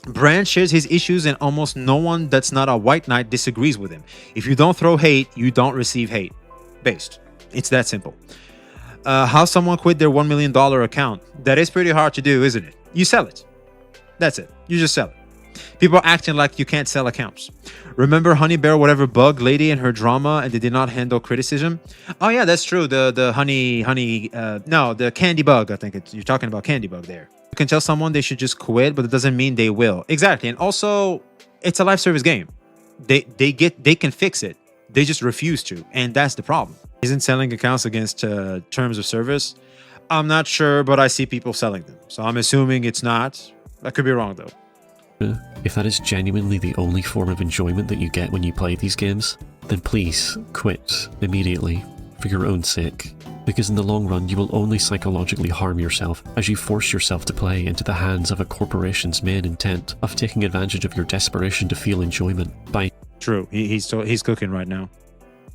Brand shares his issues, and almost no one that's not a white knight disagrees with him. If you don't throw hate, you don't receive hate. Based. It's that simple. How someone quit their $1 million account. That is pretty hard to do, isn't it? You sell it. That's it. You just sell it. People are acting like you can't sell accounts. Remember Honey Bear, whatever bug lady and her drama, and they did not handle criticism? Oh yeah, that's true. The candy bug. I think you're talking about candy bug there. You can tell someone they should just quit, but it doesn't mean they will. Exactly. And also, it's a live service game. They can fix it. They just refuse to, and that's the problem. Isn't selling accounts against terms of service? I'm not sure, but I see people selling them, so I'm assuming it's not. I could be wrong though. If that is genuinely the only form of enjoyment that you get when you play these games, then please quit immediately for your own sake. Because in the long run, you will only psychologically harm yourself as you force yourself to play into the hands of a corporation's main intent of taking advantage of your desperation to feel enjoyment by... True. He's cooking right now.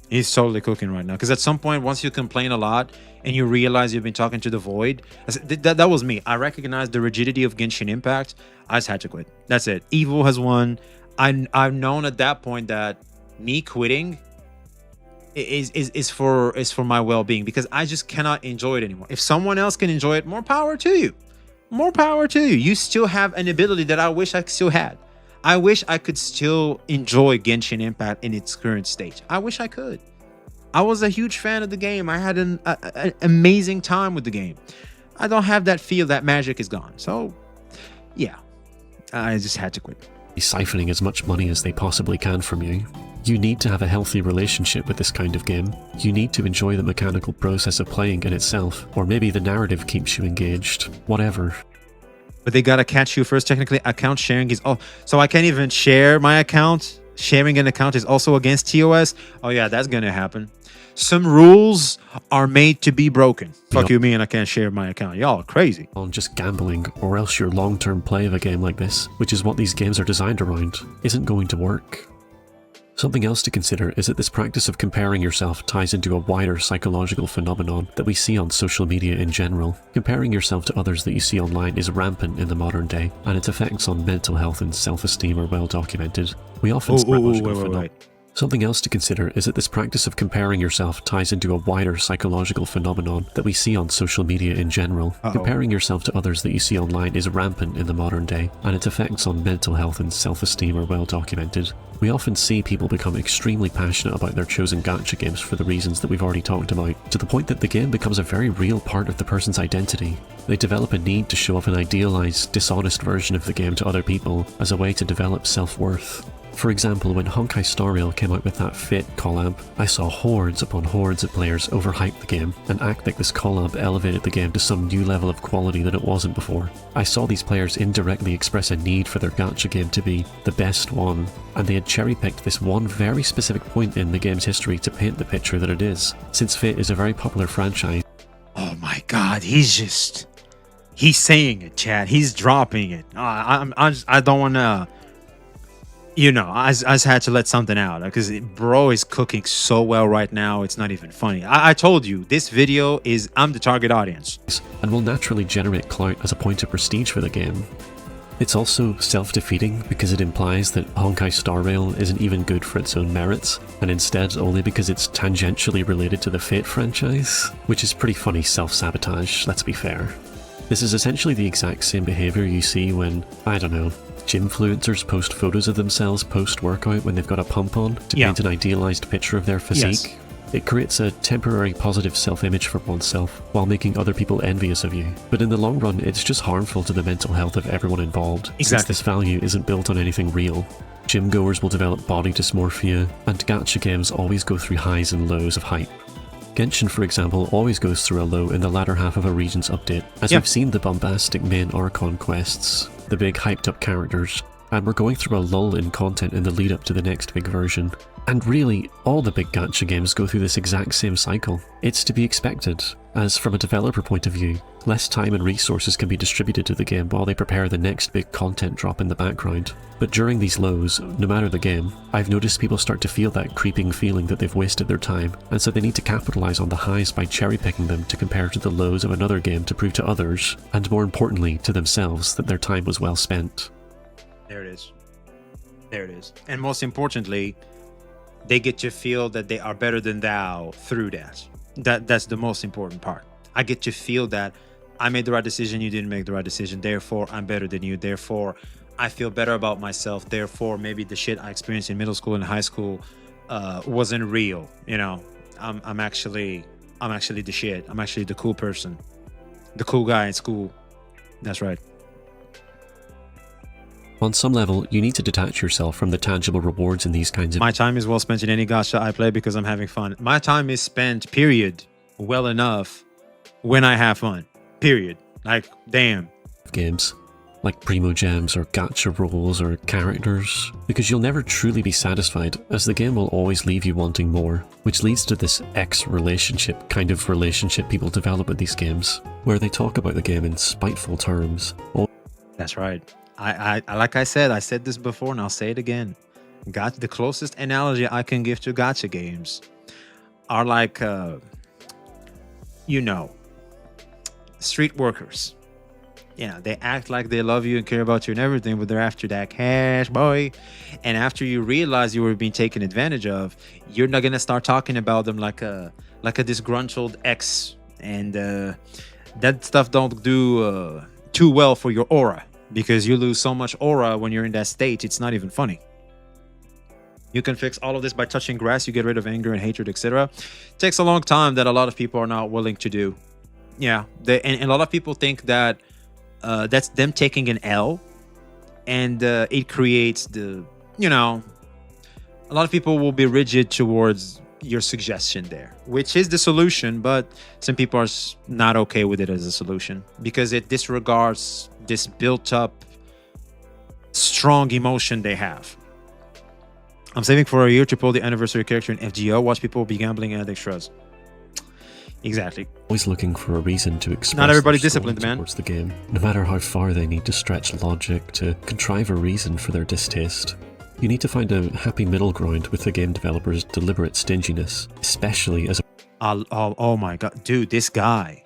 He's totally cooking right now. Because at some point, once you complain a lot and you realize you've been talking to the void, that was me. I recognized the rigidity of Genshin Impact. I just had to quit. That's it. Evil has won. I've known at that point that me quitting is for my well-being, because I just cannot enjoy it anymore. If someone else can enjoy it, more power to you. More power to you. You still have an ability that I wish I still had. I wish I could still enjoy Genshin Impact in its current state. I wish I could. I was a huge fan of the game. I had an amazing time with the game. I don't have that feel. That magic is gone. So, yeah, I just had to quit. Siphoning as much money as they possibly can from you. You need to have a healthy relationship with this kind of game. You need to enjoy the mechanical process of playing in itself, or maybe the narrative keeps you engaged. Whatever. But they gotta catch you first. Technically, account sharing is... Oh, so I can't even share my account? Sharing an account is also against TOS? Oh yeah, that's gonna happen. Some rules are made to be broken. Fuck you, me, and I can't share my account. Y'all are crazy. On just gambling, or else your long-term play of a game like this, which is what these games are designed around, isn't going to work. Something else to consider is that this practice of comparing yourself ties into a wider psychological phenomenon that we see on social media in general. Comparing yourself to others that you see online is rampant in the modern day, and its effects on mental health and self-esteem are well documented. We often Something else to consider is that this practice of comparing yourself ties into a wider psychological phenomenon that we see on social media in general. Comparing yourself to others that you see online is rampant in the modern day, and its effects on mental health and self-esteem are well documented. We often see people become extremely passionate about their chosen gacha games for the reasons that we've already talked about, to the point that the game becomes a very real part of the person's identity. They develop a need to show off an idealized, dishonest version of the game to other people as a way to develop self-worth. For example, when Honkai Star Rail came out with that Fit collab, I saw hordes upon hordes of players overhype the game and act like this collab elevated the game to some new level of quality that it wasn't before. I saw these players indirectly express a need for their gacha game to be the best one, and they had cherry-picked this one very specific point in the game's history to paint the picture that it is. Since Fit is a very popular franchise... Oh my god, he's saying it, Chad. He's dropping it. I don't want to... You know, I just had to let something out because bro is cooking so well right now. It's not even funny. I told you, this video is... I'm the target audience. And will naturally generate clout as a point of prestige for the game. It's also self-defeating because it implies that Honkai Star Rail isn't even good for its own merits, and instead only because it's tangentially related to the Fate franchise, which is pretty funny self-sabotage, let's be fair. This is essentially the exact same behaviour you see when, I don't know, gymfluencers post photos of themselves post-workout when they've got a pump on to paint an idealised picture of their physique. Yes. It creates a temporary positive self-image for oneself while making other people envious of you. But in the long run, it's just harmful to the mental health of everyone involved, since this value isn't built on anything real. Gym goers will develop body dysmorphia, and gacha games always go through highs and lows of hype. Genshin, for example, always goes through a low in the latter half of a region's update, as we've seen the bombastic main Archon quests, the big hyped up characters, and we're going through a lull in content in the lead up to the next big version. And really, all the big gacha games go through this exact same cycle. It's to be expected, as from a developer point of view, less time and resources can be distributed to the game while they prepare the next big content drop in the background. But during these lows, no matter the game, I've noticed people start to feel that creeping feeling that they've wasted their time, and so they need to capitalise on the highs by cherry-picking them to compare to the lows of another game to prove to others, and more importantly to themselves, that their time was well spent. There it is. There it is. And most importantly, they get to feel that they are better than thou through that. That's the most important part. I get to feel that I made the right decision, you didn't make the right decision, therefore I'm better than you, therefore I feel better about myself, therefore maybe the shit I experienced in middle school and high school wasn't real. You know, I'm actually the shit. I'm actually the cool person, the cool guy in school. That's right. On some level, you need to detach yourself from the tangible rewards in these kinds of... My time is well spent in any gacha I play because I'm having fun. My time is spent, period, well enough when I have fun. Period. Like, damn. games, like Primo Gems or Gacha Rolls or characters, because you'll never truly be satisfied, as the game will always leave you wanting more, which leads to this X-relationship kind of relationship people develop with these games, where they talk about the game in spiteful terms. That's right. I like I said this before and I'll say it again. The closest analogy I can give to gacha games are like, street workers. Yeah, they act like they love you and care about you and everything, but they're after that cash, boy. And after you realize you were being taken advantage of, you're not gonna start talking about them like a disgruntled ex, and that stuff don't do too well for your aura, because you lose so much aura when you're in that state. It's not even funny. You can fix all of this by touching grass. You get rid of anger and hatred, etc. It takes a long time that a lot of people are not willing to do. Yeah, and a lot of people think that that's them taking an L, and it creates a lot of people will be rigid towards your suggestion there, which is the solution, but some people are not okay with it as a solution because it disregards this built-up strong emotion they have. I'm saving for a year to pull the anniversary character in FGO. Watch people be gambling and extras. Exactly. Always looking for a reason to express not everybody their disciplined, story man. towards the game, no matter how far they need to stretch logic to contrive a reason for their distaste. You need to find a happy middle ground with the game developers' deliberate stinginess, especially as a... Oh my god, dude, this guy.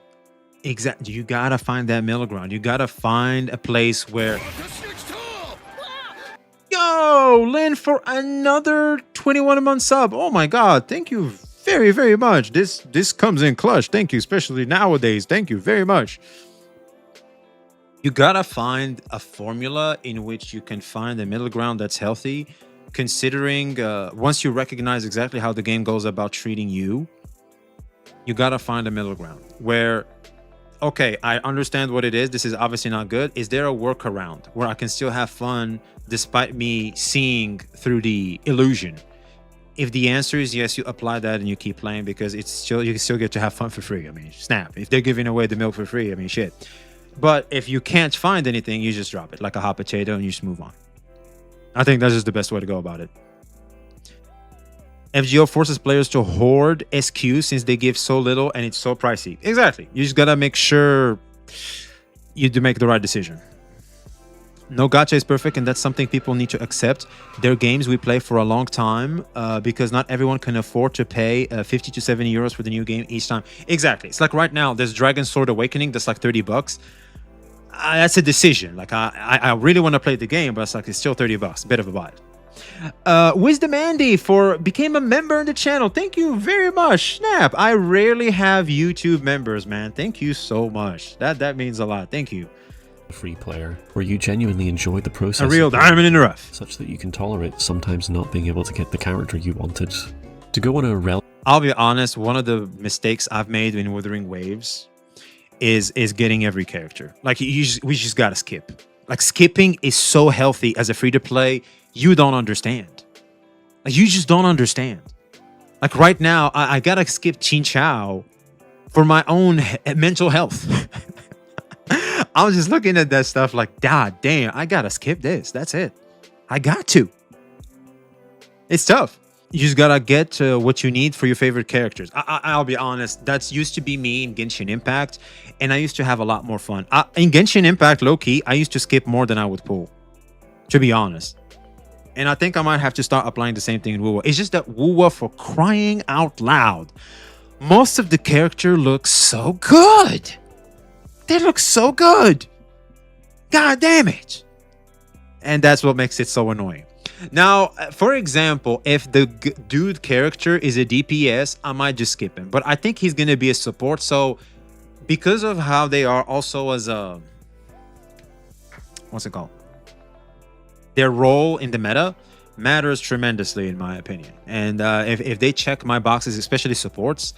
Exactly. You gotta find that middle ground. You gotta find a place where... Yo, Lynn, for another 21-month sub. Oh my god, thank you very, very much. This comes in clutch. Thank you, especially nowadays. Thank you very much. You gotta find a formula in which you can find a middle ground that's healthy, considering once you recognize exactly how the game goes about treating you, you gotta find a middle ground where, okay, I understand what it is. This is obviously not good. Is there a workaround where I can still have fun despite me seeing through the illusion? If the answer is yes, you apply that and you keep playing, because it's still, you can still get to have fun for free. I mean, snap. If they're giving away the milk for free, I mean, shit. But if you can't find anything, you just drop it like a hot potato and you just move on. I think that's just the best way to go about it. FGO forces players to hoard SQ since they give so little and it's so pricey. Exactly. You just gotta make sure you do make the right decision. No gacha is perfect, and that's something people need to accept. They're games we play for a long time because not everyone can afford to pay 50 to 70 euros for the new game each time. Exactly. It's like right now, there's Dragon Sword Awakening that's like 30 bucks. that's a decision. Like I really want to play the game, but it's still $30, bit of a buy. Wisdom Andy became a member in the channel. Thank you very much. Snap. I rarely have YouTube members, man. Thank you so much. That means a lot. Thank you. Free player, where you genuinely enjoy the process. A real diamond in the rough. Such that you can tolerate sometimes not being able to get the character you wanted. To go on a I'll be honest, one of the mistakes I've made in Wuthering Waves is getting every character. Like we just gotta skip. Like skipping is so healthy as a free-to-play, you don't understand. Like you just don't understand. Like right now, I gotta skip Chin Chow for my own mental health. I was just looking at that stuff like, God damn, I gotta skip this. That's it. I got to. It's tough. You just gotta get what you need for your favorite characters. I'll be honest, that's used to be me in Genshin Impact, and I used to have a lot more fun. In Genshin Impact, low-key, I used to skip more than I would pull, to be honest. And I think I might have to start applying the same thing in WoWa. It's just that WoWa, for crying out loud, most of the character looks so good. They look so good. God damn it. And that's what makes it so annoying. Now, for example, if the dude character is a DPS, I might just skip him. But I think he's going to be a support. So because of how they are also as a... What's it called? Their role in the meta matters tremendously, in my opinion. And if they check my boxes, especially supports,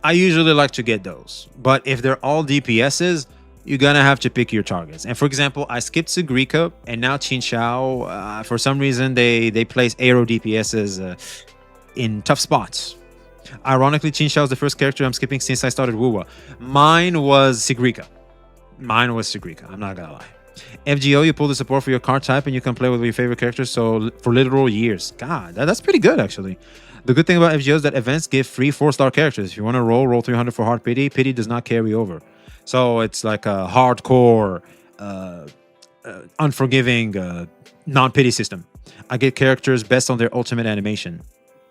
I usually like to get those. But if they're all DPSs, you're gonna have to pick your targets. And for example, I skipped Sugrika and now Chin Chow. For some reason, they place Aero DPSs in tough spots. Ironically, Chin Chow is the first character I'm skipping since I started WoWa. Mine was Sugrika. I'm not gonna lie. FGO, you pull the support for your card type and you can play with your favorite characters so for literal years. God, that's pretty good actually. The good thing about FGO is that events give free 4-star characters. If you want to roll 300 for hard pity. Pity does not carry over. So it's like a hardcore, unforgiving, non-pity system. I get characters based on their ultimate animation.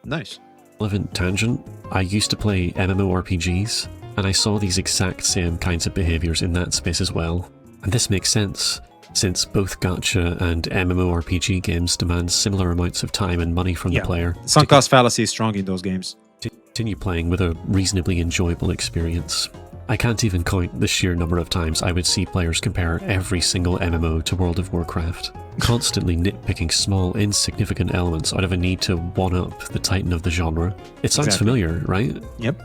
Nice. relevant tangent. I used to play MMORPGs, and I saw these exact same kinds of behaviors in that space as well. And this makes sense, since both gacha and MMORPG games demand similar amounts of time and money from the player. Sunk cost fallacy is strong in those games. To continue playing with a reasonably enjoyable experience. I can't even count the sheer number of times I would see players compare every single MMO to World of Warcraft, constantly nitpicking small, insignificant elements out of a need to one-up the titan of the genre. It sounds familiar, right? Yep.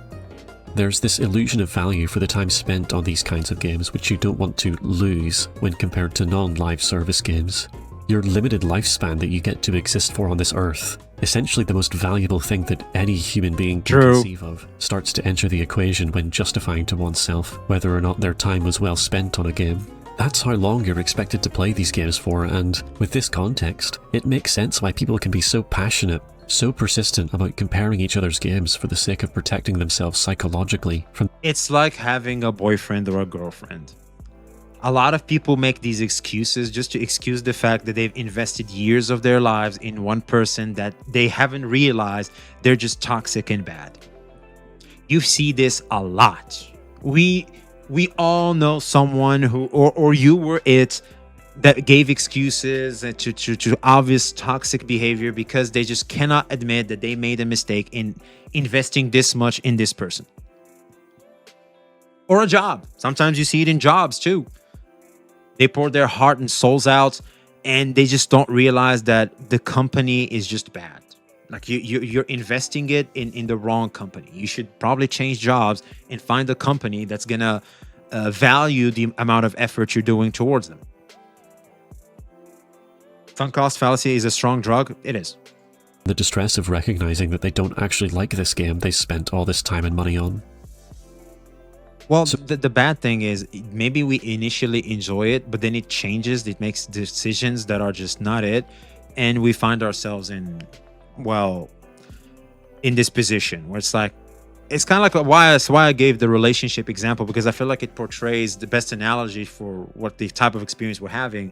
There's this illusion of value for the time spent on these kinds of games which you don't want to lose when compared to non-live service games. Your limited lifespan that you get to exist for on this earth, essentially the most valuable thing that any human being can conceive of, starts to enter the equation when justifying to oneself whether or not their time was well spent on a game. That's how long you're expected to play these games for, and with this context, it makes sense why people can be so passionate, so persistent about comparing each other's games for the sake of protecting themselves psychologically from... It's like having a boyfriend or a girlfriend. A lot of people make these excuses just to excuse the fact that they've invested years of their lives in one person that they haven't realized they're just toxic and bad. You see this a lot. We all know someone who, or you were it, that gave excuses to obvious toxic behavior because they just cannot admit that they made a mistake in investing this much in this person. Or a job. Sometimes you see it in jobs too. They pour their heart and souls out and they just don't realize that the company is just bad. Like you're investing it in the wrong company. You should probably change jobs and find a company that's gonna value the amount of effort you're doing towards them. Sunk cost fallacy is a strong drug. It is. The distress of recognizing that they don't actually like this game they spent all this time and money on. Well, so, the bad thing is maybe we initially enjoy it, but then it changes. It makes decisions that are just not it. And we find ourselves in this position where it's like, it's kind of like why I gave the relationship example, because I feel like it portrays the best analogy for what the type of experience we're having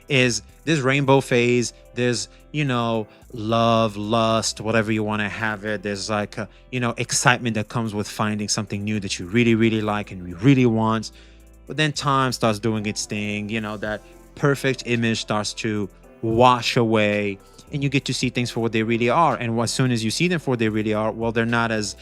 is this rainbow phase. There's, love, lust, whatever you want to have it. There's like, excitement that comes with finding something new that you really, really like and you really want. But then time starts doing its thing. That perfect image starts to wash away, and you get to see things for what they really are. And as soon as you see them for what they really are, well, they're not as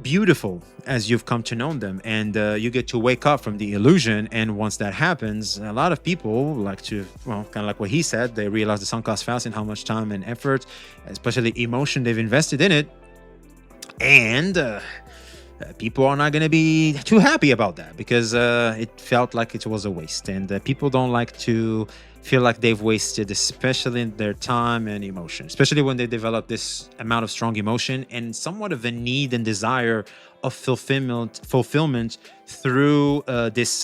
beautiful as you've come to know them, and you get to wake up from the illusion. And once that happens, a lot of people like to, kind of like what he said, they realize the sunk cost fallacy and how much time and effort, especially emotion, they've invested in it. And people are not going to be too happy about that, because it felt like it was a waste. And people don't like to feel like they've wasted, especially their time and emotion, especially when they develop this amount of strong emotion and somewhat of a need and desire of fulfillment through this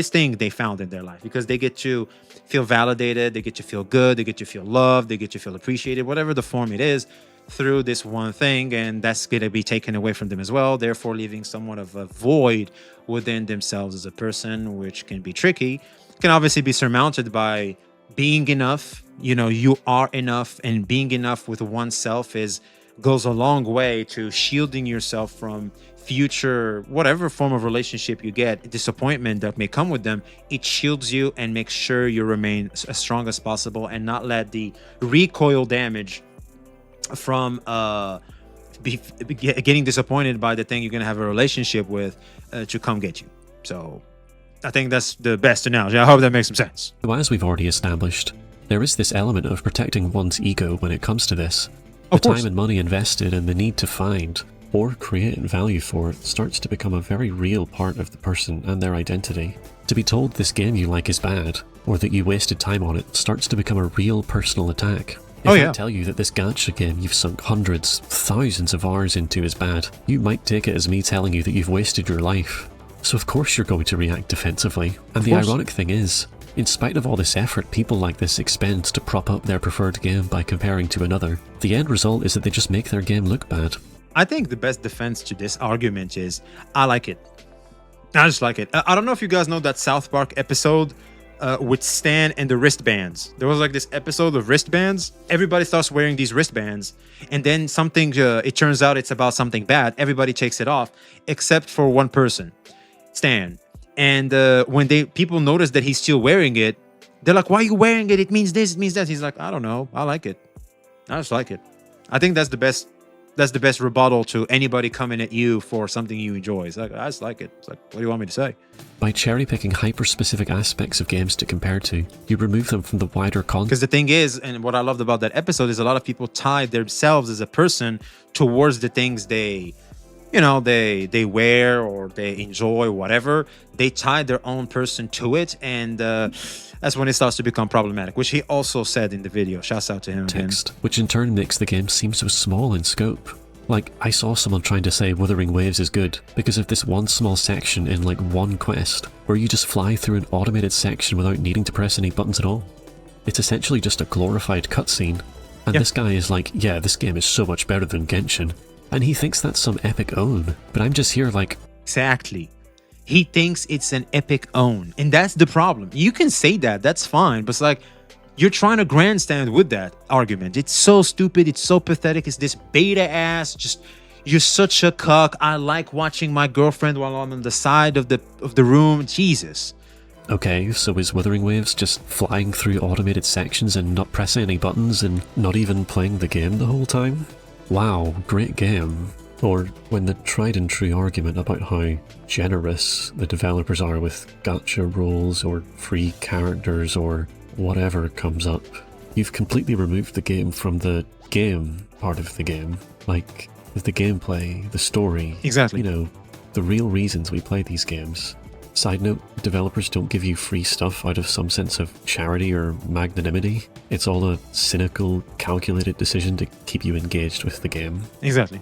thing they found in their life, because they get to feel validated, they get to feel good, they get to feel loved, they get to feel appreciated, whatever the form it is, through this one thing. And that's going to be taken away from them as well, therefore leaving somewhat of a void within themselves as a person, which can be tricky. Can obviously be surmounted by being enough. You are enough, and being enough with oneself goes a long way to shielding yourself from future whatever form of relationship you get, disappointment that may come with them. It shields you and makes sure you remain as strong as possible and not let the recoil damage from getting disappointed by the thing you're going to have a relationship with to come get you. So I think that's the best analogy. I hope that makes some sense. Well, as we've already established, there is this element of protecting one's ego when it comes to this. The time and money invested and the need to find or create value for it starts to become a very real part of the person and their identity. To be told this game you like is bad, or that you wasted time on it, starts to become a real personal attack. If I tell you that this gacha game you've sunk hundreds, thousands of hours into is bad, you might take it as me telling you that you've wasted your life. So of course you're going to react defensively. And the ironic thing is, in spite of all this effort people like this expend to prop up their preferred game by comparing to another, the end result is that they just make their game look bad. I think the best defense to this argument is, I like it. I just like it. I don't know if you guys know that South Park episode with Stan and the wristbands. There was like this episode of wristbands. Everybody starts wearing these wristbands, and then something, it turns out it's about something bad. Everybody takes it off, except for one person, Stan. And when people notice that he's still wearing it, they're like, why are you wearing it? It means this, it means that. He's like, I don't know. I like it. I just like it. I think that's the best rebuttal to anybody coming at you for something you enjoy. It's like, I just like it. It's like, what do you want me to say? By cherry-picking hyper-specific aspects of games to compare to, you remove them from the wider context. Because the thing is, and what I loved about that episode is a lot of people tie themselves as a person towards the things they wear or they enjoy, whatever. They tie their own person to it, and that's when it starts to become problematic, which he also said in the video. Shouts out to him again. Which in turn makes the game seem so small in scope. Like, I saw someone trying to say Wuthering Waves is good because of this one small section in like one quest, where you just fly through an automated section without needing to press any buttons at all. It's essentially just a glorified cutscene, and this guy is like, yeah, this game is so much better than Genshin, and he thinks that's some epic own, but I'm just here like... Exactly. He thinks it's an epic own, and that's the problem. You can say that, that's fine, but it's like, you're trying to grandstand with that argument. It's so stupid, it's so pathetic, it's this beta ass, just, you're such a cuck, I like watching my girlfriend while I'm on the side of the room, Jesus. Okay, so is Wuthering Waves just flying through automated sections and not pressing any buttons and not even playing the game the whole time? Wow, great game. Or when the tried and true argument about how generous the developers are with gacha rolls or free characters or whatever comes up, you've completely removed the game from the game part of the game. Like, the gameplay, the story. Exactly. You know, the real reasons we play these games. Side note, developers don't give you free stuff out of some sense of charity or magnanimity. It's all a cynical, calculated decision to keep you engaged with the game. Exactly.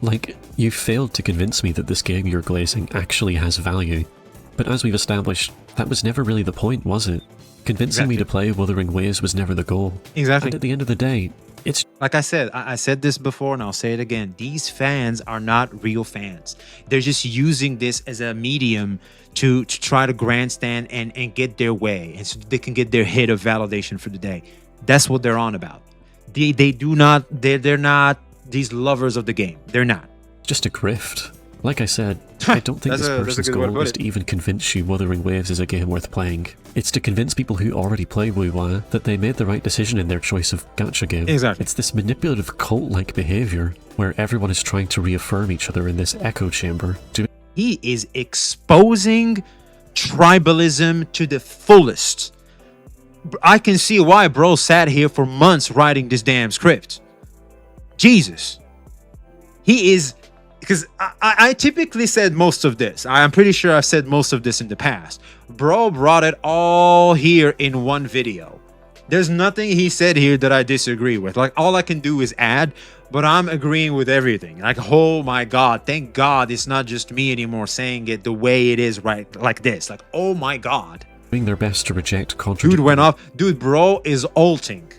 Like, you failed to convince me that this game you're glazing actually has value. But as we've established, that was never really the point, was it? Convincing me to play Wuthering Waves was never the goal. Exactly. And at the end of the day, it's... Like I said, I said this before and I'll say it again. These fans are not real fans. They're just using this as a medium to try to grandstand and get their way, and so they can get their hit of validation for the day. That's what they're on about. They're not these lovers of the game. They're not. just a grift. Like I said, I don't think this That's a person's good way to goal put is it. to even convince you Wuthering Waves is a game worth playing. It's to convince people who already play WoWA that they made the right decision in their choice of gacha game. Exactly. It's this manipulative cult-like behavior where everyone is trying to reaffirm each other in this echo chamber. He is exposing tribalism to the fullest. I can see why bro sat here for months writing this damn script. Jesus. He is, because I typically said most of this. I'm pretty sure I've said most of this in the past. Bro brought it all here in one video. There's nothing he said here that I disagree with. Like, all I can do is add, but I'm agreeing with everything. Like, oh my God, thank God it's not just me anymore saying it the way it is, right? Like this. Like, oh my God. Doing their best to reject contradiction. Dude went off. Dude, bro is ulting.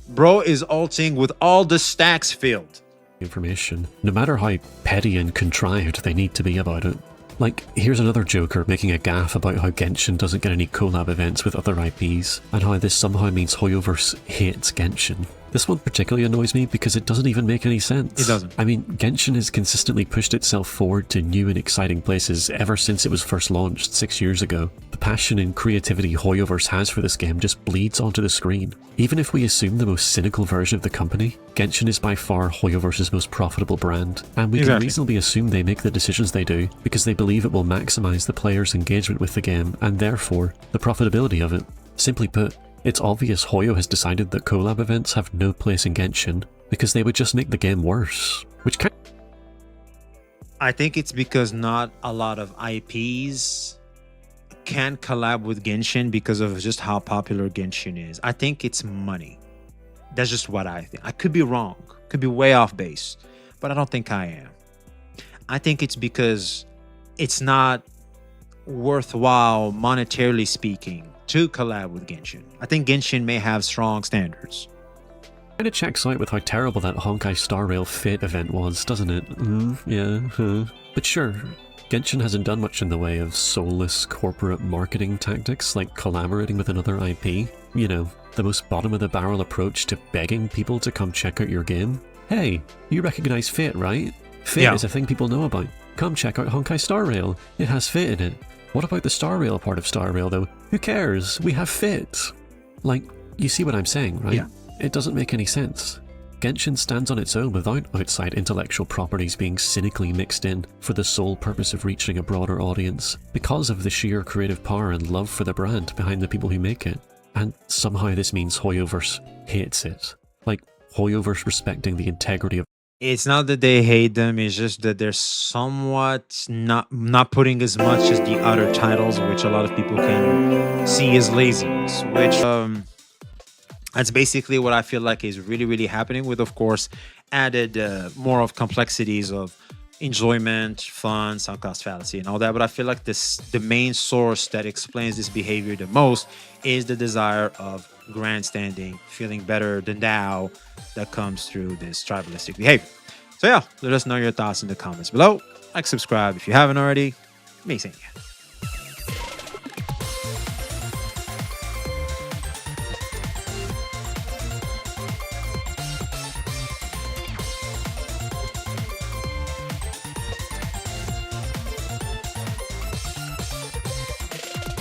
Bro is ulting with all the stacks filled. Information, no matter how petty and contrived they need to be about it. Like, here's another joker making a gaffe about how Genshin doesn't get any collab events with other IPs, and how this somehow means Hoyoverse hates Genshin. This one particularly annoys me because it doesn't even make any sense. It doesn't. I mean, Genshin has consistently pushed itself forward to new and exciting places ever since it was first launched 6 years ago. The passion and creativity Hoyoverse has for this game just bleeds onto the screen. Even if we assume the most cynical version of the company, Genshin is by far Hoyoverse's most profitable brand, and we can reasonably assume they make the decisions they do because they believe it will maximize the player's engagement with the game and therefore the profitability of it. Simply put, it's obvious Hoyo has decided that collab events have no place in Genshin because they would just make the game worse, which kind I think it's because not a lot of IPs can collab with Genshin because of just how popular Genshin is. I think it's money. That's just what I think. I could be wrong, could be way off base, but I don't think I am. I think it's because it's not worthwhile monetarily speaking to collab with Genshin. I think Genshin may have strong standards. of checks out with how terrible that Honkai Star Rail Fate event was, doesn't it? Yeah. But sure, Genshin hasn't done much in the way of soulless corporate marketing tactics like collaborating with another IP. You know, the most bottom-of-the-barrel approach to begging people to come check out your game. Hey, you recognize Fate, right? Fate is a thing people know about. Come check out Honkai Star Rail. It has Fate in it. What about the Star Rail part of Star Rail, though? Who cares? We have Fate. Like, you see what I'm saying, right? Yeah. It doesn't make any sense. Genshin stands on its own without outside intellectual properties being cynically mixed in for the sole purpose of reaching a broader audience, because of the sheer creative power and love for the brand behind the people who make it. And somehow this means Hoyoverse hates it. Like, Hoyoverse respecting the integrity of It's not that they hate them, it's just that they're somewhat not putting as much as the other titles, which a lot of people can see as laziness, which that's basically what I feel like is really, really happening with, of course, added more of complexities of enjoyment, fun, sunk cost fallacy, and all that. But I feel like the main source that explains this behavior the most is the desire of grandstanding, feeling better than thou, that comes through this tribalistic behavior. So yeah, let us know your thoughts in the comments below. Like, subscribe if you haven't already. Me seeing you.